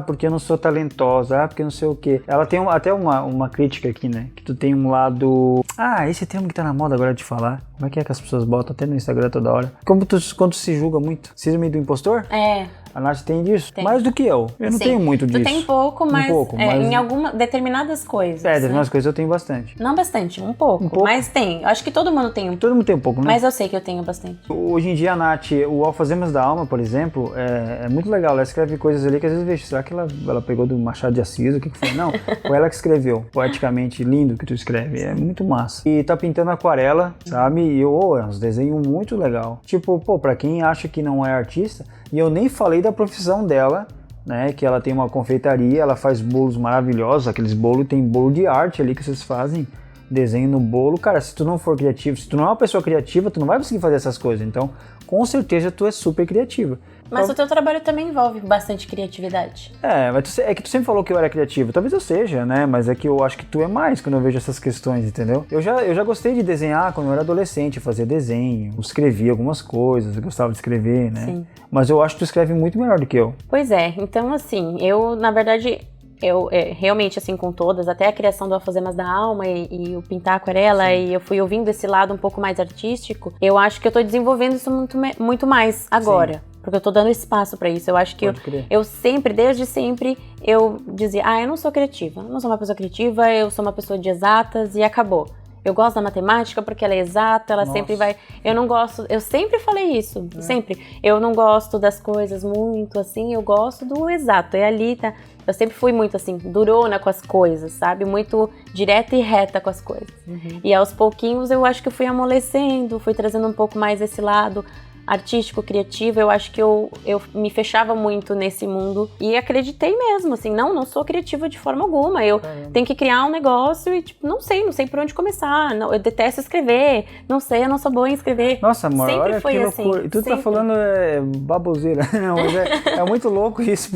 Speaker 2: Porque eu não sou talentosa, porque não sei o quê. Ela tem até uma crítica aqui, né? Que tu tem um lado... esse termo que tá na moda agora de falar. Como é que as pessoas botam até no Instagram toda hora? Quando tu se julga muito. Síndrome do impostor?
Speaker 1: É.
Speaker 2: A Nath tem disso?
Speaker 1: Tem.
Speaker 2: Mais do que eu. Eu não
Speaker 1: Sim.
Speaker 2: tenho muito disso.
Speaker 1: Tu tem pouco, mas,
Speaker 2: mas...
Speaker 1: em algumas determinadas coisas.
Speaker 2: Determinadas coisas eu tenho bastante.
Speaker 1: Não bastante, um pouco. Mas tem. Eu acho que todo mundo tem um pouco.
Speaker 2: Todo mundo tem um pouco, né?
Speaker 1: Mas eu sei que eu tenho bastante.
Speaker 2: Hoje em dia a Nath, o Alfazemas da Alma, por exemplo, é muito legal. Ela escreve coisas ali que às vezes eu vejo, será que ela pegou do Machado de Assis? O que foi? Não, foi ela que escreveu. Poeticamente lindo que tu escreve. É muito massa. E tá pintando aquarela, sabe? E é uns desenhos muito legal. Tipo, pra quem acha que não é artista, e eu nem falei da profissão dela, né? Que ela tem uma confeitaria, ela faz bolos maravilhosos, aqueles bolos, tem bolo de arte ali que vocês fazem, desenho no bolo. Cara, se tu não for criativo, se tu não é uma pessoa criativa, tu não vai conseguir fazer essas coisas. Então, com certeza tu é super criativa.
Speaker 1: Mas o teu trabalho também envolve bastante criatividade.
Speaker 2: Mas é que tu sempre falou que eu era criativo. Talvez eu seja, né? Mas é que eu acho que tu é mais quando eu vejo essas questões, entendeu? Eu já gostei de desenhar quando eu era adolescente, eu fazia desenho, eu escrevia algumas coisas, eu gostava de escrever, né? Sim. Mas eu acho que tu escreve muito melhor do que eu.
Speaker 1: Pois é. Então, assim, eu, na verdade... realmente, assim, com todas, até a criação do Alfazemas da Alma e o pintar aquarela, Sim. e eu fui ouvindo esse lado um pouco mais artístico, eu acho que eu tô desenvolvendo isso muito mais agora. Sim. Porque eu tô dando espaço pra isso. Eu acho que eu sempre, desde sempre, eu dizia, eu não sou criativa, eu não sou uma pessoa criativa, eu sou uma pessoa de exatas e acabou. Eu gosto da matemática porque ela é exata, ela sempre vai... Eu não gosto... Eu sempre falei isso, sempre. Eu não gosto das coisas muito assim, eu gosto do exato. É ali, tá? Eu sempre fui muito assim, durona com as coisas, sabe? Muito direta e reta com as coisas. Uhum. E aos pouquinhos eu acho que eu fui amolecendo, fui trazendo um pouco mais esse lado artístico, criativo. Eu acho que eu me fechava muito nesse mundo e acreditei mesmo, assim, não sou criativa de forma alguma, eu tenho que criar um negócio e, tipo, não sei por onde começar, eu detesto escrever, eu não sou boa em escrever.
Speaker 2: Nossa, amor,
Speaker 1: sempre
Speaker 2: olha
Speaker 1: foi
Speaker 2: que
Speaker 1: assim,
Speaker 2: loucura. E tu tá falando baboseira, não, mas é muito louco isso,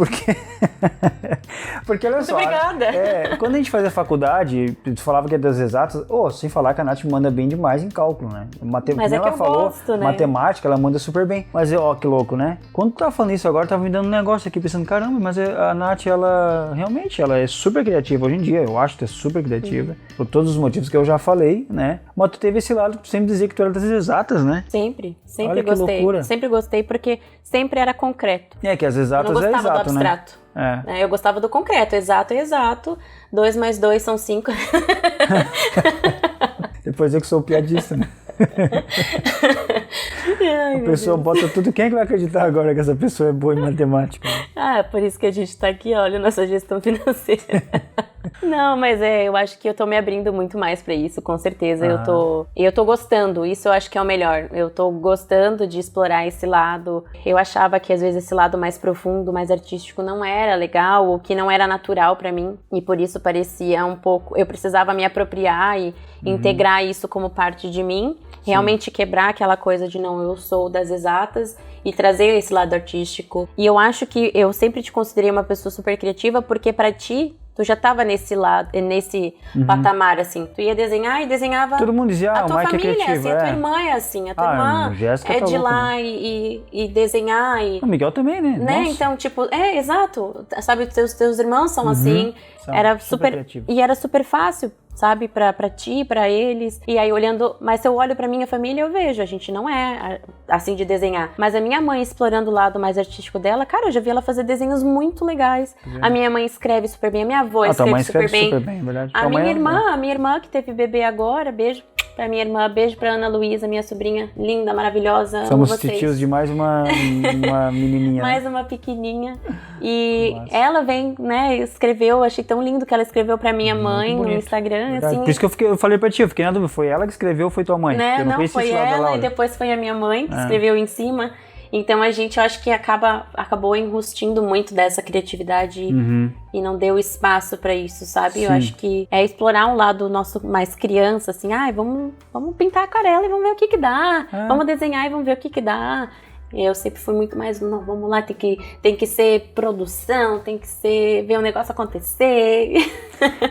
Speaker 2: porque olha só,
Speaker 1: muito obrigada.
Speaker 2: Quando a gente fazia faculdade, tu falava que é das exatas, sem falar que a Nath manda bem demais em cálculo, né?
Speaker 1: Mas é que eu gosto, né?
Speaker 2: Matemática, ela manda super bem. Mas, que louco, né? Quando tu tava falando isso agora, tava me dando um negócio aqui, pensando, caramba, mas a Nath, ela realmente, ela é super criativa hoje em dia. Eu acho que tu é super criativa, por todos os motivos que eu já falei, né? Mas tu teve esse lado, tu sempre dizia que tu era das exatas, né?
Speaker 1: Sempre
Speaker 2: Olha
Speaker 1: gostei.
Speaker 2: Que loucura.
Speaker 1: Sempre gostei, porque sempre era concreto.
Speaker 2: Que as exatas
Speaker 1: eu não
Speaker 2: é exato,
Speaker 1: gostava do abstrato.
Speaker 2: Né?
Speaker 1: Eu gostava do concreto, exato é exato. 2 mais 2 são 5.
Speaker 2: Depois eu que sou piadista, né?
Speaker 1: Ai,
Speaker 2: a pessoa bota tudo. Quem é que vai acreditar agora que essa pessoa é boa em matemática?
Speaker 1: Por isso que a gente tá aqui, olha, nossa gestão financeira. Não, mas eu acho que eu tô me abrindo muito mais pra isso, com certeza. Eu tô gostando, isso eu acho que é o melhor. Eu tô gostando de explorar esse lado. Eu achava que às vezes esse lado mais profundo, mais artístico não era legal, ou que não era natural pra mim. E por isso parecia um pouco... Eu precisava me apropriar e integrar isso como parte de mim. Realmente quebrar aquela coisa de não, eu sou das exatas e trazer esse lado artístico. E eu acho que eu sempre te considerei uma pessoa super criativa porque pra ti, tu já tava nesse lado, nesse patamar, assim. Tu ia desenhar e desenhava...
Speaker 2: Todo mundo dizia,
Speaker 1: a tua
Speaker 2: Mike
Speaker 1: família,
Speaker 2: é criativo,
Speaker 1: assim, a tua irmã é assim, a tua irmã é de lá e desenhar e...
Speaker 2: O Miguel também, né? Nossa.
Speaker 1: Então, tipo, exato. Sabe, teus irmãos são assim. Era super criativo. E era super fácil sabe? Pra ti, pra eles. E aí olhando, mas se eu olho pra minha família, eu vejo, a gente não é assim de desenhar. Mas a minha mãe explorando o lado mais artístico dela, cara, eu já vi ela fazer desenhos muito legais. A minha mãe escreve super bem, a minha avó escreve super bem. Verdade. A minha irmã que teve bebê agora, beijo pra minha irmã, beijo pra Ana Luísa, minha sobrinha linda, maravilhosa.
Speaker 2: Somos tios de mais uma menininha.
Speaker 1: Mais uma pequenininha. E ela vem, né, escreveu, achei tão lindo que ela escreveu pra minha mãe no Instagram, assim.
Speaker 2: Por isso que eu falei pra ti, eu fiquei na dúvida, foi ela que escreveu ou foi tua mãe?
Speaker 1: Né? Não, foi ela e depois foi a minha mãe que escreveu em cima. Então a gente, eu acho que acabou enrustindo muito dessa criatividade e não deu espaço pra isso, sabe? Sim. Eu acho que é explorar um lado nosso mais criança, assim, vamos pintar aquarela e vamos ver o que dá. Vamos desenhar e vamos ver o que dá. Eu sempre fui muito mais, não, vamos lá, tem que ser produção, tem que ser ver o negócio acontecer.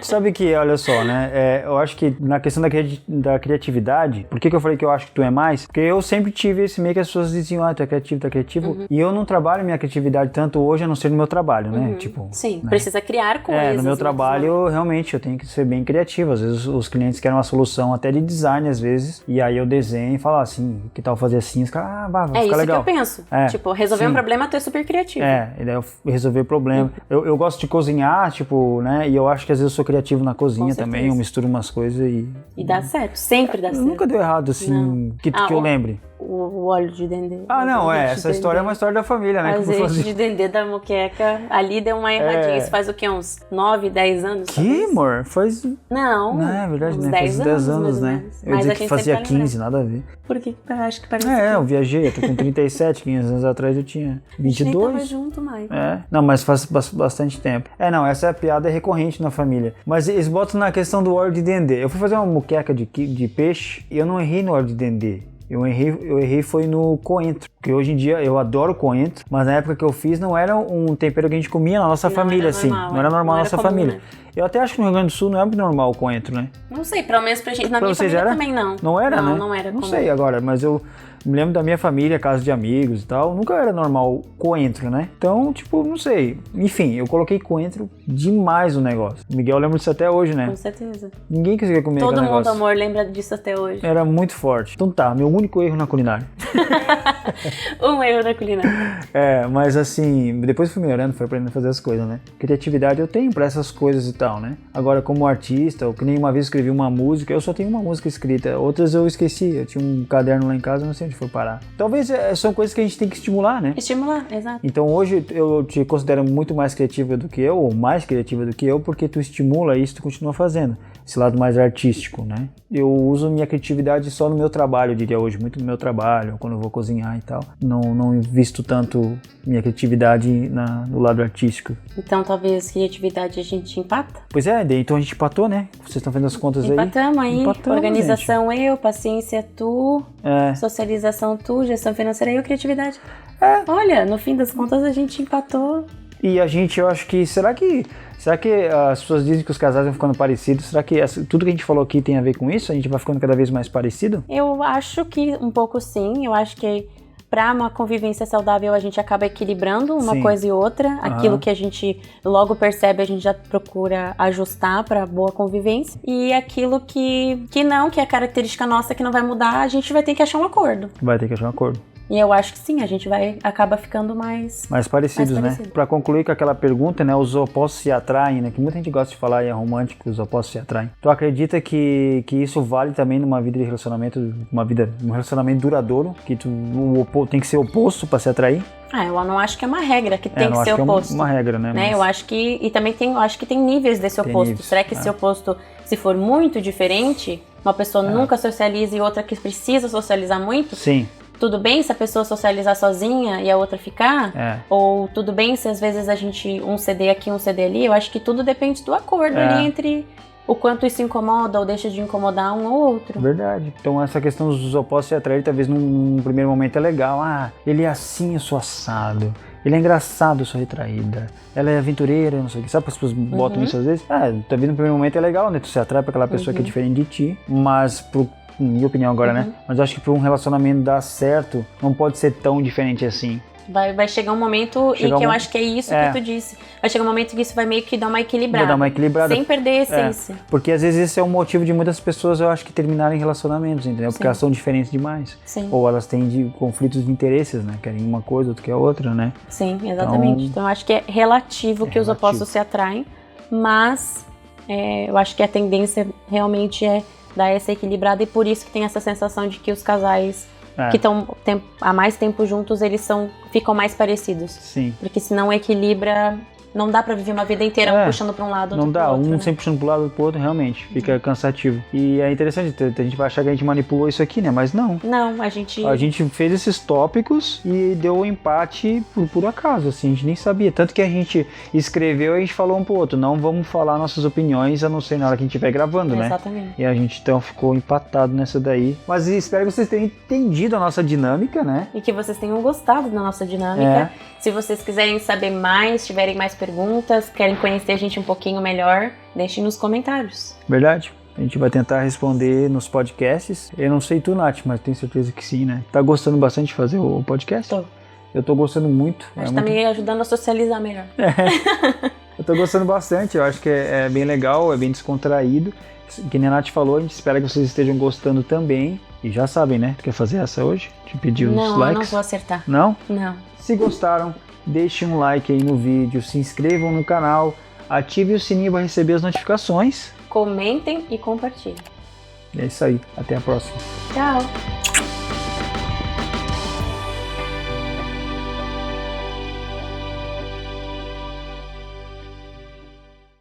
Speaker 2: Tu sabe que, olha só, né, eu acho que na questão da criatividade, por que eu falei que eu acho que tu é mais? Porque eu sempre tive esse meio que as pessoas diziam, tu é criativo, e eu não trabalho minha criatividade tanto hoje, a não ser no meu trabalho, né, tipo...
Speaker 1: Sim,
Speaker 2: né?
Speaker 1: Precisa criar coisas.
Speaker 2: No meu trabalho, realmente, eu tenho que ser bem criativo, às vezes os clientes querem uma solução até de design, às vezes, e aí eu desenho e falo assim, que tal fazer assim, os caras, vai ficar legal.
Speaker 1: Que eu penso. Tipo, resolver um problema, tu é super criativo.
Speaker 2: E daí eu resolver o problema. Eu gosto de cozinhar, tipo, né? E eu acho que às vezes eu sou criativo na cozinha também. Eu misturo umas coisas e
Speaker 1: dá certo, sempre dá certo.
Speaker 2: Nunca deu errado, assim, que eu lembre.
Speaker 1: O óleo de dendê.
Speaker 2: Essa história é uma história da família, né?
Speaker 1: Azeite de dendê da moqueca, ali deu uma erradinha. Isso faz o quê? Uns 9, 10 anos?
Speaker 2: Que, amor? Faz...
Speaker 1: Não,
Speaker 2: é verdade,
Speaker 1: uns
Speaker 2: né?
Speaker 1: 10
Speaker 2: faz 10 anos, né? Eu ia dizer que fazia 15, nada a ver.
Speaker 1: Por que acho que parece
Speaker 2: eu viajei, eu tô com 37, 15 anos atrás eu tinha 22.
Speaker 1: A gente tava junto mais.
Speaker 2: Não, mas faz bastante tempo. Essa piada é recorrente na família. Mas eles botam na questão do óleo de dendê. Eu fui fazer uma moqueca de peixe e eu não errei no óleo de dendê. Eu errei foi no coentro, porque hoje em dia eu adoro coentro, mas na época que eu fiz não era um tempero que a gente comia na nossa família, assim. Não era normal na nossa família. Né? Eu até acho que no Rio Grande do Sul não é muito normal o coentro, né?
Speaker 1: Não sei, pelo menos pra gente, na minha família também não.
Speaker 2: Não era, né?
Speaker 1: Não era.
Speaker 2: Não sei agora, mas eu me lembro da minha família, casa de amigos e tal, nunca era normal coentro, né? Então, tipo, não sei. Enfim, eu coloquei coentro demais no negócio. Miguel lembra disso até hoje, né?
Speaker 1: Com certeza.
Speaker 2: Ninguém conseguia comer aquele negócio.
Speaker 1: Todo mundo, amor, lembra disso até hoje.
Speaker 2: Era muito forte. Então tá, meu único erro na culinária.
Speaker 1: Um erro na culinária.
Speaker 2: Mas assim, depois fui melhorando, fui aprendendo a fazer as coisas, né? Criatividade eu tenho pra essas coisas e tal, né? Agora, como artista, ou que nem uma vez escrevi uma música, eu só tenho uma música escrita, outras eu esqueci. Eu tinha um caderno lá em casa, não sei onde foi parar. Talvez são coisas que a gente tem que estimular, né?
Speaker 1: Estimular, exato.
Speaker 2: Então hoje eu te considero muito mais criativa do que eu, ou mais criativa do que eu, porque tu estimula isso, tu continua fazendo. Esse lado mais artístico, né? Eu uso minha criatividade só no meu trabalho, eu diria hoje, muito no meu trabalho, quando eu vou cozinhar e tal. Não invisto tanto minha criatividade no lado artístico.
Speaker 1: Então talvez criatividade a gente empata?
Speaker 2: Pois então a gente empatou, né? Vocês estão vendo as contas
Speaker 1: Empatamos
Speaker 2: aí?
Speaker 1: Empatamos, organização gente. Eu, paciência tu, socialização tu, gestão financeira eu, criatividade. Olha, no fim das contas a gente empatou.
Speaker 2: E a gente, eu acho que, será que as pessoas dizem que os casais vão ficando parecidos? Será que tudo que a gente falou aqui tem a ver com isso? A gente vai ficando cada vez mais parecido?
Speaker 1: Eu acho que um pouco sim. Eu acho que para uma convivência saudável a gente acaba equilibrando uma coisa e outra. Aquilo que a gente logo percebe a gente já procura ajustar para boa convivência. E aquilo que é característica nossa que não vai mudar, a gente vai ter que achar um acordo.
Speaker 2: Vai ter que achar um acordo.
Speaker 1: E eu acho que sim, a gente acaba ficando mais
Speaker 2: parecidos, né? Pra concluir com aquela pergunta, né? Os opostos se atraem, né? Que muita gente gosta de falar e é romântico, os opostos se atraem. Tu acredita que isso vale também numa vida de relacionamento, um relacionamento duradouro? Que tem que ser oposto pra se atrair?
Speaker 1: Eu não acho que é uma regra que tem que ser oposto.
Speaker 2: É uma regra, né?
Speaker 1: Eu acho que... E também eu acho que tem níveis desse oposto. Níveis. Será que esse oposto, se for muito diferente, uma pessoa nunca socializa e outra que precisa socializar muito?
Speaker 2: Sim.
Speaker 1: Tudo bem se a pessoa socializar sozinha e a outra ficar? Ou tudo bem se às vezes a gente um ceder aqui, um ceder ali? Eu acho que tudo depende do acordo ali entre o quanto isso incomoda ou deixa de incomodar um ou outro.
Speaker 2: Verdade. Então essa questão dos opostos se atraírem talvez num primeiro momento é legal. Ele é assim, eu sou assado. Ele é engraçado, eu sou retraída. Ela é aventureira, não sei o que. Sabe, as pessoas botam isso às vezes? Talvez no primeiro momento é legal, né? Tu se atrai pra aquela pessoa que é diferente de ti. Mas minha opinião agora, né? Mas eu acho que para um relacionamento dar certo, não pode ser tão diferente assim.
Speaker 1: Vai chegar um momento eu acho que é isso que tu disse. Vai chegar um momento que isso vai meio que dar uma equilibrada.
Speaker 2: Vai dar uma equilibrada.
Speaker 1: Sem perder a essência.
Speaker 2: Porque às vezes esse é o motivo de muitas pessoas, eu acho, que terminarem relacionamentos, entendeu? Porque elas são diferentes demais.
Speaker 1: Sim.
Speaker 2: Ou elas têm conflitos de interesses, né? Querem uma coisa, outro quer outra, né?
Speaker 1: Sim, exatamente. Então eu acho que é relativo que os opostos se atraem, mas eu acho que a tendência realmente é dar essa equilibrada e por isso que tem essa sensação de que os casais que estão há mais tempo juntos, eles ficam mais parecidos.
Speaker 2: Sim.
Speaker 1: Porque se não equilibra, não dá pra viver uma vida inteira um puxando pra um lado, outro
Speaker 2: não dá,
Speaker 1: pro outro,
Speaker 2: sempre puxando pro lado, outro pro outro, realmente, fica cansativo. E é interessante, a gente vai achar que a gente manipulou isso aqui, né? Mas não.
Speaker 1: Não, a gente
Speaker 2: fez esses tópicos e deu um empate por acaso, assim, a gente nem sabia. Tanto que a gente escreveu e a gente falou um pro outro, não vamos falar nossas opiniões, a não ser na hora que a gente estiver gravando, né?
Speaker 1: Exatamente.
Speaker 2: E a gente então ficou empatado nessa daí. Mas espero que vocês tenham entendido a nossa dinâmica, né?
Speaker 1: E que vocês tenham gostado da nossa dinâmica. Se vocês quiserem saber mais, tiverem mais perguntas, querem conhecer a gente um pouquinho melhor, deixem nos comentários.
Speaker 2: Verdade. A gente vai tentar responder nos podcasts. Eu não sei tu, Nath, mas tenho certeza que sim, né? Tá gostando bastante de fazer o podcast?
Speaker 1: Tô.
Speaker 2: Eu tô gostando muito.
Speaker 1: Acho que tá me ajudando a socializar melhor.
Speaker 2: Eu tô gostando bastante. Eu acho que é bem legal, é bem descontraído. Que nem a Nath falou, a gente espera que vocês estejam gostando também. E já sabem, né? Tu quer fazer essa hoje? Te pedir os likes?
Speaker 1: Não, eu não vou acertar.
Speaker 2: Não?
Speaker 1: Não.
Speaker 2: Se gostaram, deixem um like aí no vídeo, se inscrevam no canal, ative o sininho para receber as notificações.
Speaker 1: Comentem e compartilhem.
Speaker 2: É isso aí. Até a próxima.
Speaker 1: Tchau.